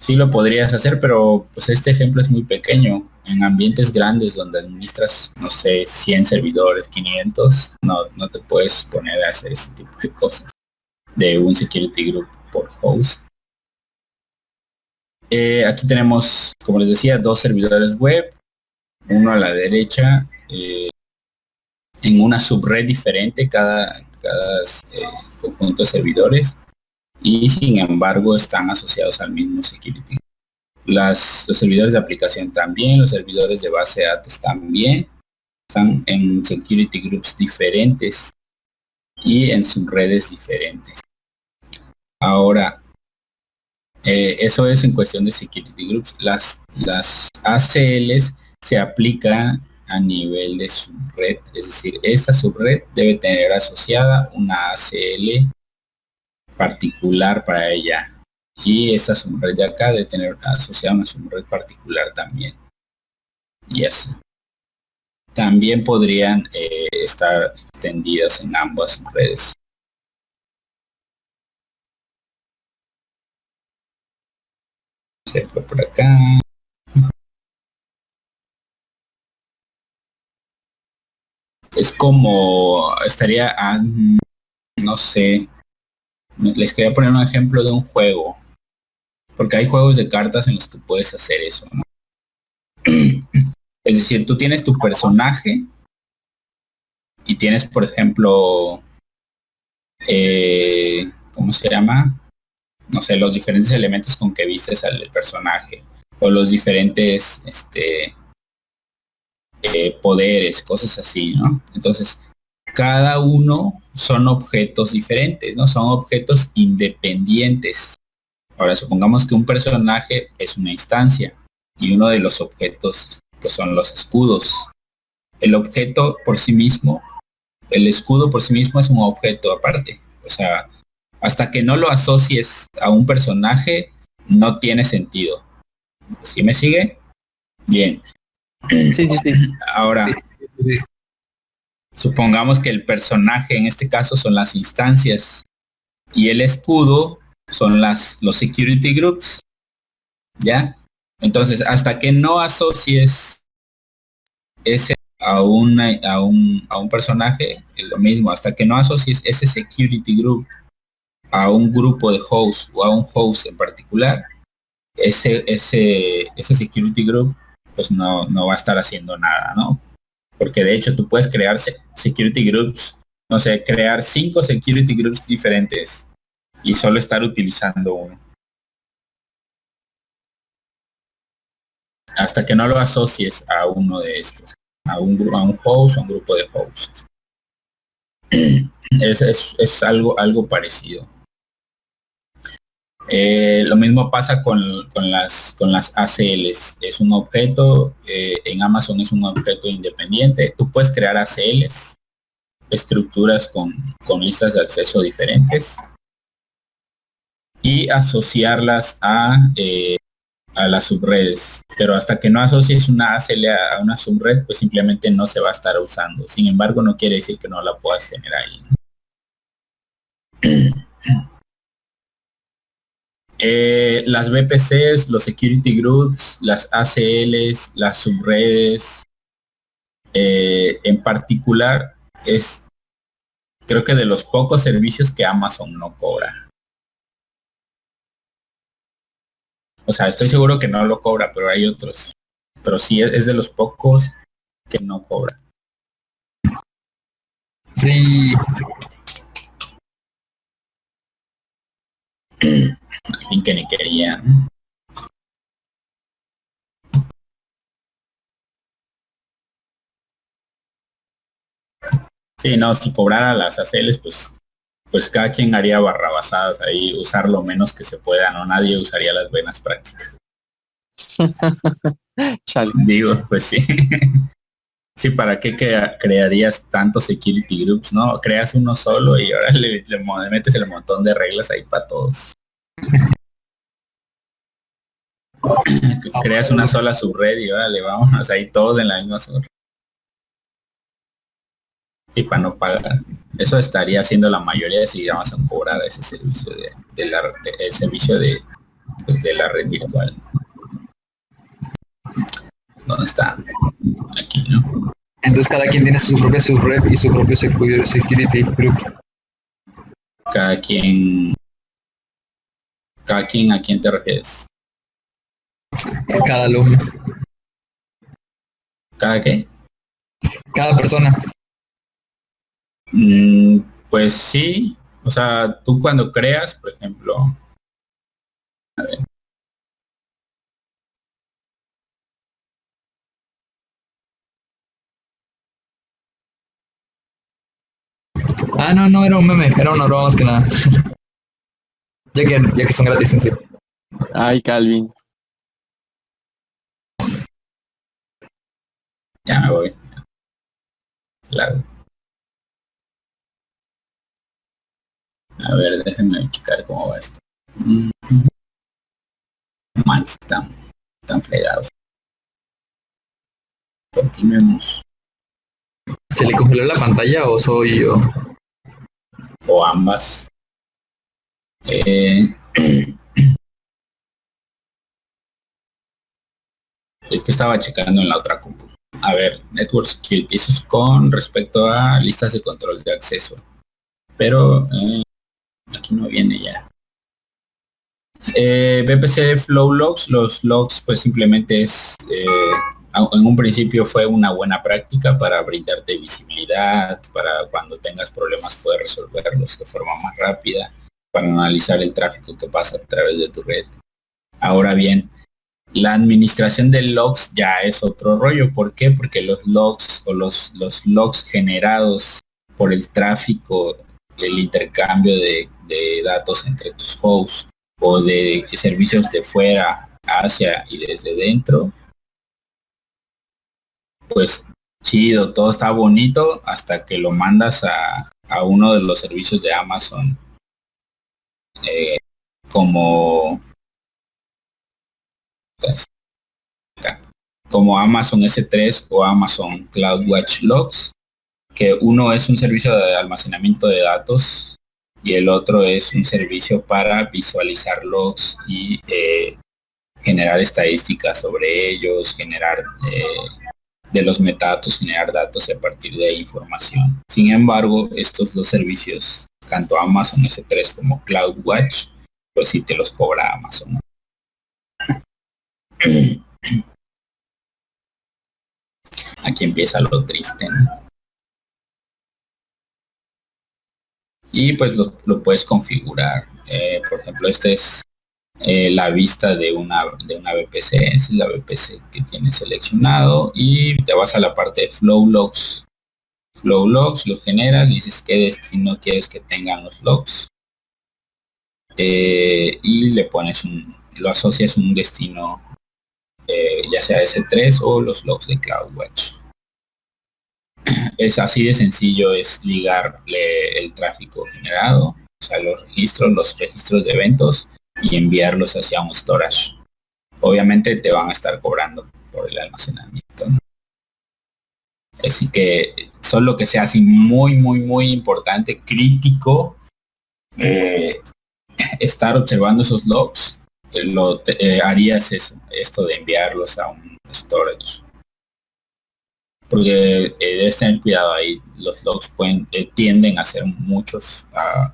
Sí lo podrías hacer, pero pues este ejemplo es muy pequeño. En ambientes grandes donde administras, no sé, 100 servidores, 500, no te puedes poner a hacer ese tipo de cosas de un security group por host. Aquí tenemos, como les decía, dos servidores web, uno a la derecha, en una subred diferente cada conjunto de servidores, y sin embargo están asociados al mismo security. Los servidores de aplicación también, los servidores de base de datos también están en security groups diferentes y en subredes diferentes. Ahora, eso es en cuestión de security groups. Las ACLs se aplican a nivel de subred, es decir, esta subred debe tener asociada una ACL particular para ella, y esta subred de acá debe tener asociada una subred particular también, y así. También podrían estar extendidas en ambas subredes. Ejemplo por acá. Es como estaría, no sé, les quería poner un ejemplo de un juego, porque hay juegos de cartas en los que puedes hacer eso, ¿no? Es decir, tú tienes tu personaje y tienes, por ejemplo, ¿cómo se llama? No sé, los diferentes elementos con que vistes al personaje, o los diferentes poderes, cosas así, ¿no? Entonces, cada uno son objetos diferentes, ¿no? Son objetos independientes. Ahora, supongamos que un personaje es una instancia y uno de los objetos pues son los escudos. El objeto por sí mismo, el escudo por sí mismo es un objeto aparte. O sea, hasta que no lo asocies a un personaje, no tiene sentido. ¿Sí me sigue? Bien. Sí. Ahora, supongamos que el personaje en este caso son las instancias y el escudo son los security groups, ¿ya? Entonces, hasta que no asocies ese a un personaje, es lo mismo, hasta que no asocies ese security group a un grupo de hosts o a un host en particular, ese security group pues no va a estar haciendo nada, ¿no? Porque de hecho tú puedes crear security groups, no sé, crear 5 security groups diferentes y solo estar utilizando uno. Hasta que no lo asocies a uno de estos, a un host o un grupo de hosts. Es algo parecido. Lo mismo pasa con las ACLs. Es un objeto, en Amazon es un objeto independiente. Tú puedes crear ACLs, estructuras con listas de acceso diferentes y asociarlas a las subredes. Pero hasta que no asocies una ACL a una subred, pues simplemente no se va a estar usando. Sin embargo, no quiere decir que no la puedas tener ahí, ¿no? Las VPCs, los security groups, las ACLs, las subredes, en particular, es creo que de los pocos servicios que Amazon no cobra. O sea, estoy seguro que no lo cobra, pero hay otros. Pero sí es de los pocos que no cobra. Free. Al fin que ni quería. Sí, no, si cobrara las ACLs, pues cada quien haría barrabasadas ahí, usar lo menos que se pueda, ¿no? Nadie usaría las buenas prácticas. Chale. Digo, pues sí. Sí, ¿para qué crearías tantos security groups, no? Creas uno solo y ahora le metes el montón de reglas ahí para todos. Creas una sola subred y órale, vámonos ahí todos en la misma subred. Sí, para no pagar. Eso estaría haciendo la mayoría si Amazon cobrara ese servicio el servicio de la red virtual. ¿Dónde está? Aquí, ¿no? Entonces cada quien tiene su propia subred y su propio security group. Cada quien, ¿a quién te refieres? Cada alumno. ¿Cada qué? Cada persona. Pues sí, o sea, tú cuando creas, por ejemplo, a ver. Ah, no, era un meme, era una broma más que nada. ya que son gratis en sí. Ay, Calvin. Ya me voy. Claro. A ver, déjenme checar cómo va esto. Man, están fregados. Continuemos. ¿Se le congeló la pantalla o soy yo? O ambas. Es que estaba checando en la otra compu. A ver, Network Security, eso es con respecto a listas de control de acceso. Pero aquí no viene ya. VPC Flow Logs, los logs pues simplemente es, en un principio fue una buena práctica para brindarte visibilidad, para cuando tengas problemas poder resolverlos de forma más rápida, para analizar el tráfico que pasa a través de tu red. Ahora bien, la administración de logs ya es otro rollo. ¿Por qué? Porque los logs o los logs generados por el tráfico, el intercambio de datos entre tus hosts o de servicios de fuera hacia y desde dentro, pues chido, todo está bonito hasta que lo mandas a uno de los servicios de Amazon como Amazon S3 o Amazon CloudWatch Logs, que uno es un servicio de almacenamiento de datos y el otro es un servicio para visualizar logs y generar estadísticas sobre ellos, generar de los metadatos, generar datos y a partir de ahí información. Sin embargo, estos dos servicios, tanto Amazon S3 como CloudWatch, pues sí te los cobra Amazon. Aquí empieza lo triste, ¿no? Y pues lo puedes configurar. Por ejemplo, esta es la vista de una VPC, es la VPC que tienes seleccionado y te vas a la parte de Flow Logs. Flow Logs lo generas, dices qué destino quieres que tengan los logs y le pones lo asocias un destino, ya sea S3 o los logs de CloudWatch. Es así de sencillo, es ligarle el tráfico generado, o sea, los registros de eventos y enviarlos hacia un storage. Obviamente te van a estar cobrando por el almacenamiento, ¿no? Así que solo que sea así muy importante, crítico, estar observando esos logs, harías esto de enviarlos a un storage. Porque debes tener cuidado ahí, los logs tienden a ser muchos, a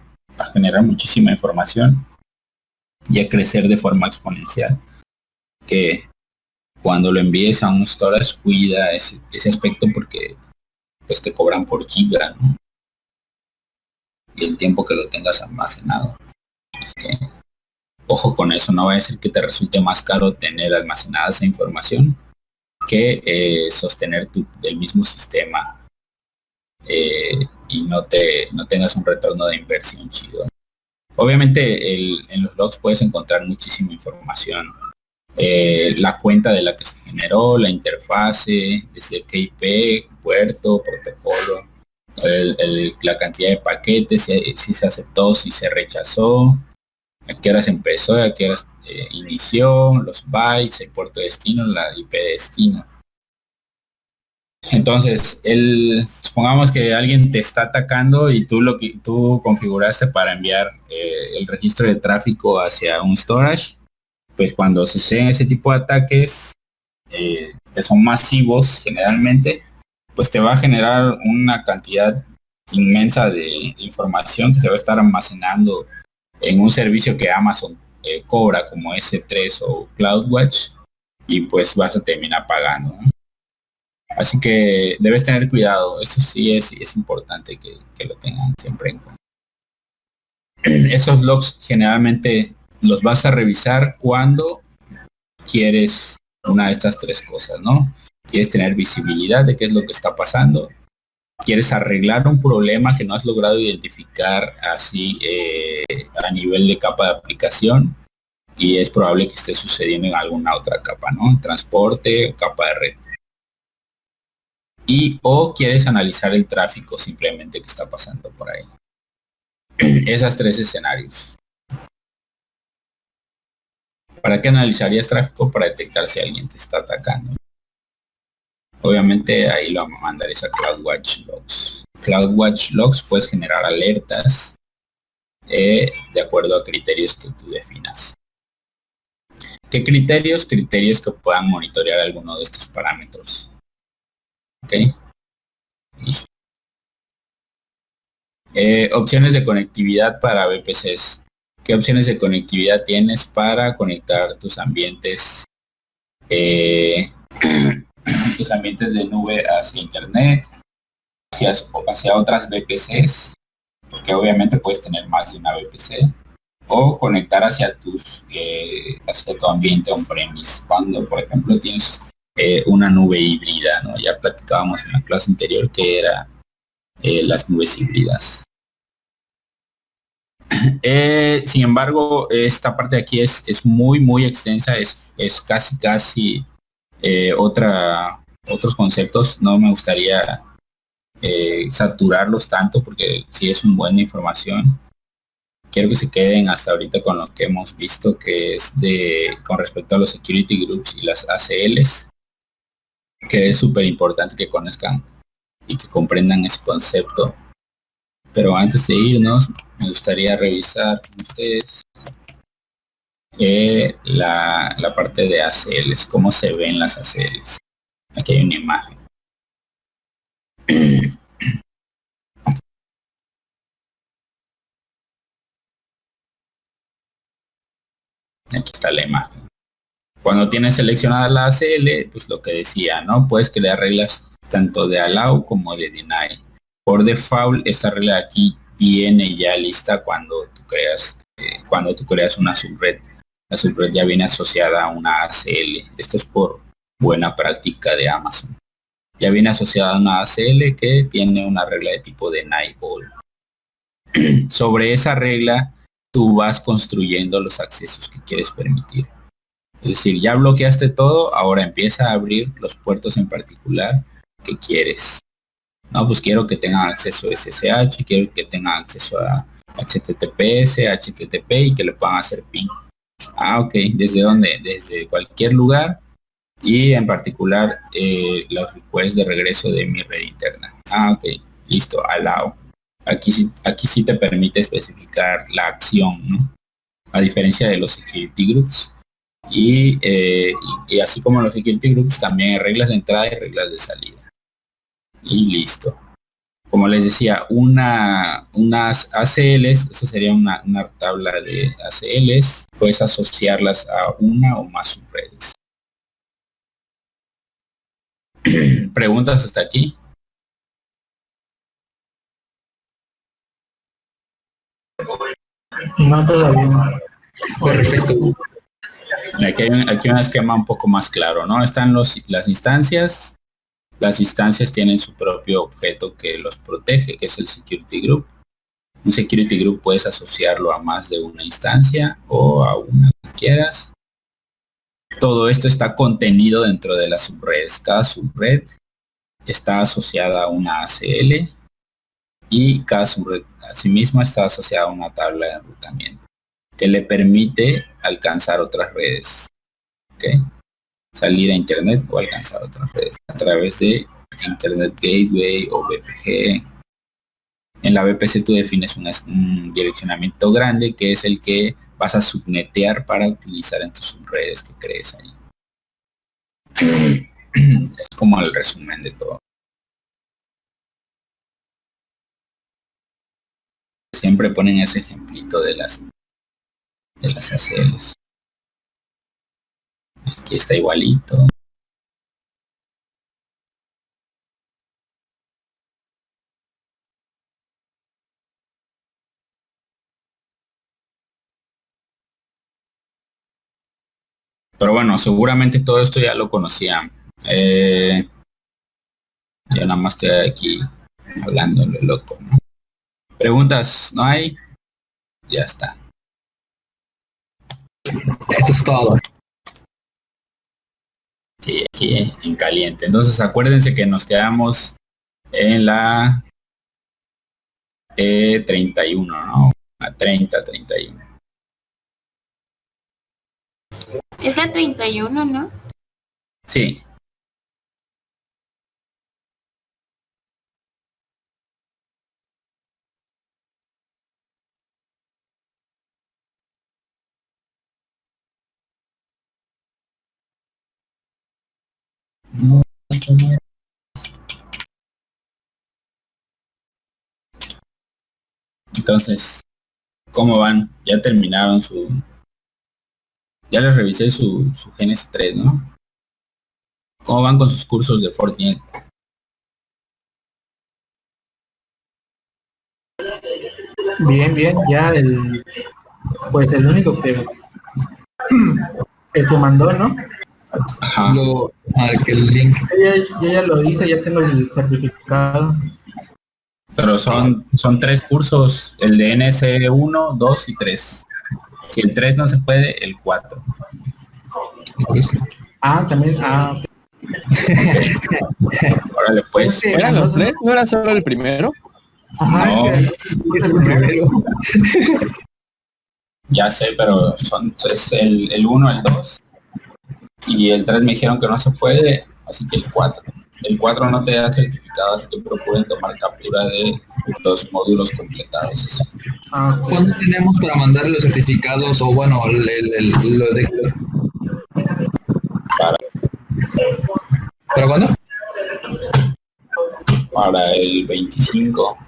generar muchísima información y a crecer de forma exponencial. Que cuando lo envíes a un storage, cuida ese aspecto porque pues te cobran por giga, ¿no? Y el tiempo que lo tengas almacenado. Es que, ojo con eso, no va a ser que te resulte más caro tener almacenada esa información que sostener el mismo sistema y no tengas un retorno de inversión chido. Obviamente en los logs puedes encontrar muchísima información. La cuenta de la que se generó, la interfase, desde qué IP, puerto, protocolo, la cantidad de paquetes, si se aceptó, si se rechazó, a qué horas empezó, a qué horas inició, los bytes, el puerto de destino, la IP de destino. Entonces, supongamos que alguien te está atacando y tú configuraste para enviar el registro de tráfico hacia un storage. Pues cuando suceden ese tipo de ataques que son masivos generalmente, pues te va a generar una cantidad inmensa de información que se va a estar almacenando en un servicio que Amazon cobra como S3 o CloudWatch y pues vas a terminar pagando, ¿no? Así que debes tener cuidado, eso sí es importante que lo tengan siempre en cuenta. Esos logs generalmente los vas a revisar cuando quieres una de estas tres cosas, ¿no? Quieres tener visibilidad de qué es lo que está pasando. Quieres arreglar un problema que no has logrado identificar así a nivel de capa de aplicación y es probable que esté sucediendo en alguna otra capa, ¿no? Transporte, capa de red. O quieres analizar el tráfico simplemente que está pasando por ahí. Esas tres escenarios. ¿Para qué analizarías tráfico? Para detectar si alguien te está atacando. Obviamente ahí lo vamos a mandar a CloudWatch Logs. CloudWatch Logs puedes generar alertas de acuerdo a criterios que tú definas. ¿Qué criterios? Criterios que puedan monitorear alguno de estos parámetros. ¿Ok? Listo. Opciones de conectividad para VPCs. ¿Qué opciones de conectividad tienes para conectar tus ambientes tus ambientes de nube hacia internet, hacia otras VPCs, porque obviamente puedes tener más de una VPC, o conectar hacia tu ambiente on-premise, cuando por ejemplo tienes una nube híbrida, ¿no? Ya platicábamos en la clase anterior que era las nubes híbridas. Sin embargo, esta parte de aquí es muy extensa, es casi otros conceptos. No me gustaría saturarlos tanto porque sí es un buena información. Quiero que se queden hasta ahorita con lo que hemos visto, que es con respecto a los security groups y las ACLs, que es súper importante que conozcan y que comprendan ese concepto. Pero antes de irnos, me gustaría revisar con ustedes la parte de ACLs, cómo se ven las ACLs. Aquí hay una imagen. Aquí está la imagen. Cuando tienes seleccionada la ACL, pues lo que decía, ¿no? Puedes crear reglas tanto de allow como de deny. Por default, esta regla de aquí viene ya lista cuando tú creas una subred. La subred ya viene asociada a una ACL. Esto es por buena práctica de Amazon. Ya viene asociada a una ACL que tiene una regla de tipo deny all. Sobre esa regla, tú vas construyendo los accesos que quieres permitir. Es decir, ya bloqueaste todo, ahora empieza a abrir los puertos en particular que quieres. No, pues quiero que tengan acceso a SSH, quiero que tengan acceso a HTTPS, HTTP y que le puedan hacer ping. Ah, ok, ¿desde dónde? Desde cualquier lugar y en particular los requests de regreso de mi red interna. Ah, ok, listo, allow. Aquí sí te permite especificar la acción, ¿no? A diferencia de los security groups. Y así como los security groups, también hay reglas de entrada y reglas de salida. Y listo. Como les decía, unas ACLs, eso sería una tabla de ACLs, puedes asociarlas a una o más subredes. ¿Preguntas hasta aquí? No, todavía. Perfecto. Aquí hay un esquema un poco más claro, ¿no? Están las instancias. Las instancias tienen su propio objeto que los protege, que es el security group. Un security group puedes asociarlo a más de una instancia o a una que quieras. Todo esto está contenido dentro de las subredes. Cada subred está asociada a una ACL y cada subred asimismo está asociada a una tabla de enrutamiento que le permite alcanzar otras redes. ¿Okay? Salir a internet o alcanzar otras redes a través de Internet Gateway o VPG. En la VPC tú defines un direccionamiento grande que es el que vas a subnetear para utilizar en tus subredes que crees ahí. Es como el resumen de todo. Siempre ponen ese ejemplito de las ACLs. Aquí está igualito. Pero bueno, seguramente todo esto ya lo conocían. Yo nada más estoy aquí hablando lo loco, ¿no? ¿Preguntas? ¿No hay? Ya está. Eso es todo. Sí, aquí en caliente. Entonces acuérdense que nos quedamos en la 31, ¿no? La 31. Es la 31, ¿no? Sí. Entonces, ¿cómo van? Ya terminaron ya les revisé su GNS 3, ¿no? ¿Cómo van con sus cursos de Fortinet? Bien, ya el único que el que mandó, ¿no? Ajá. Que el link. Yo ya lo hice, ya tengo el certificado. Pero son 3 cursos, el de NS1, 2 y 3. Si el 3 no se puede, el 4. También, Okay. Órale, pues. ¿Eran los tres? ¿No era solo el primero? Ajá, No. es el primero. Ya sé, pero es el 1, el 2. Y el 3 me dijeron que no se puede, así que el 4. El 4 no te da certificado, así que procuren tomar captura de los módulos completados. ¿Cuándo tenemos para mandar los certificados o bueno, lo de... ¿Para cuándo? para el 25,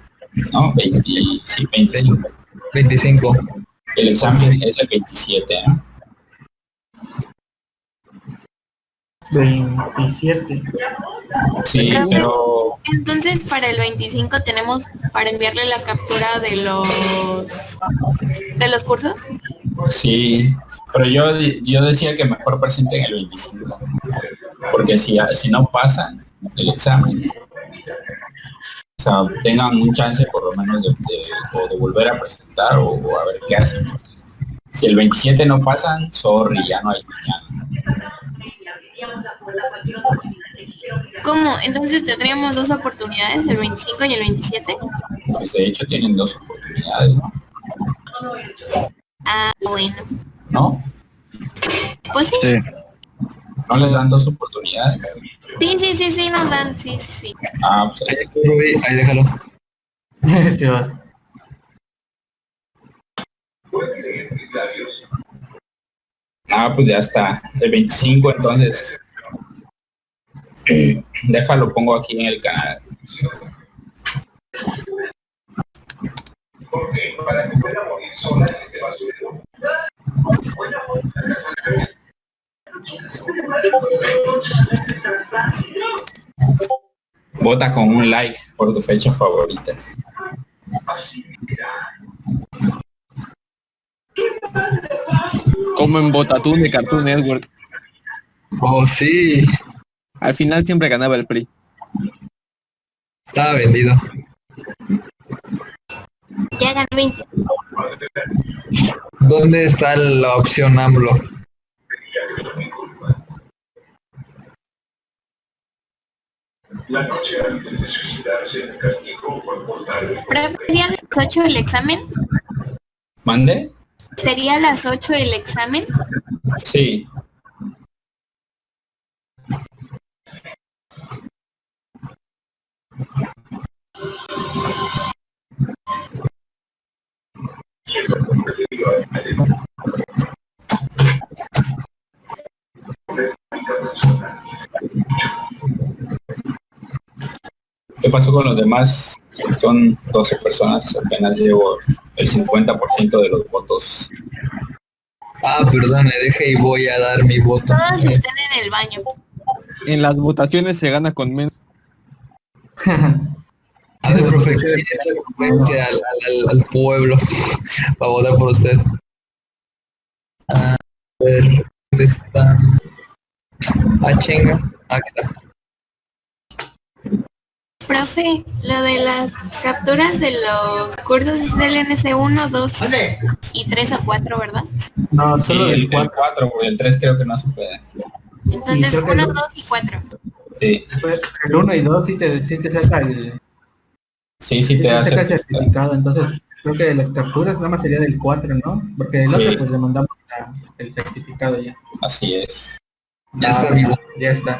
¿no? 20, sí, 25. 25. El examen es el 27, ¿no? 27. Sí, pero Entonces para el 25 tenemos para enviarle la captura de los cursos. sí, pero yo decía que mejor presenten el 25, porque si no pasan el examen, o sea, tengan un chance por lo menos o de volver a presentar o a ver qué hacen. Si el 27 no pasan, sorry, ya no hay mañana. ¿Cómo? Entonces tendríamos dos oportunidades, el 25 y el 27. Pues de hecho tienen dos oportunidades, ¿no? Ah, bueno. ¿No? Pues sí. Sí. ¿No les dan dos oportunidades? Sí, nos dan, sí. Ah, pues Rubí, ahí déjalo. Sí, va. pues ya está. El 25 entonces. Déjalo, pongo aquí en el canal. Vota con un like por tu fecha favorita. Como en Botatún de Cartoon Network. Oh, sí. Al final siempre ganaba el PRI. Estaba vendido. Ya gané 20. ¿Dónde está la opción AMLO? ¿Pero sería a las 8 el examen? ¿Mande? ¿Sería a las 8 el examen? Sí. ¿Qué pasó con los demás? Son 12 personas, apenas llevo el 50% de los votos. Ah, perdón, deje y voy a dar mi voto. Todos están en el baño. En las votaciones se gana con menos. A ver, profe, ¿qué le convence al pueblo para votar por usted? A ver, ¿dónde está? Ah, chinga. Aquí está. Profe, lo de las capturas de los cursos es del NS1, 2 y 3 o 4, ¿verdad? No, Sí, solo el del 4. 4, porque el 3 creo que no se puede. Entonces creo que 1, no. 2 y 4. Sí, El 1 y 2 sí te saca sí sí te te hace. saca el certificado. Entonces, creo que las capturas nada más sería del 4, ¿no? Porque el Sí. otro pues le mandamos el certificado ya. Así es. Ya está mi voto. Ya está.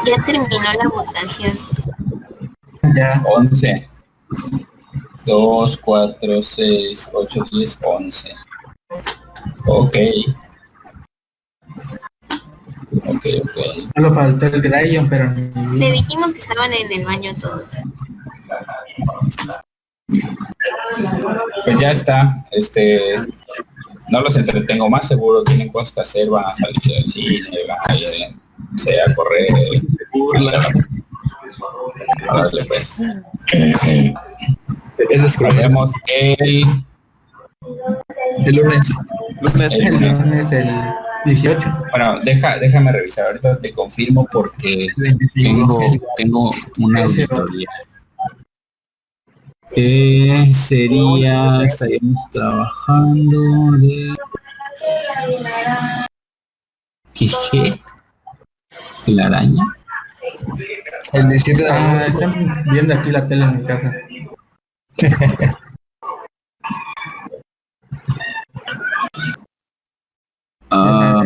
Ya terminó la votación. Ya. 11. 2, 4, 6, 8, 10, 11. Ok. Solo faltó el Grayon, pero Le dijimos que estaban en el baño todos. Pues ya está. No los entretengo más, seguro tienen cosas que hacer, van a salir del cine, van a ir a correr. Órale, pues. Ese es Nos vemos el de lunes. el lunes el 18. Bueno, déjame revisar, ahorita te confirmo porque 25. tengo una Ese auditoría. Estaríamos trabajando de... ¿Qué? ¿La araña? El 17 de agosto. Están viendo aquí la tele en mi casa. Ah,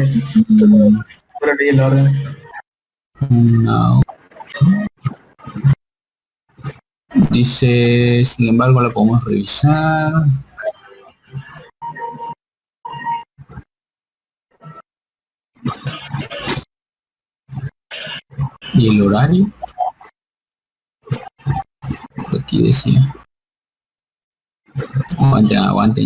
Por ahí el orden. no. Dice, sin embargo, la podemos revisar. y el horario. Aquí decía. Aguante.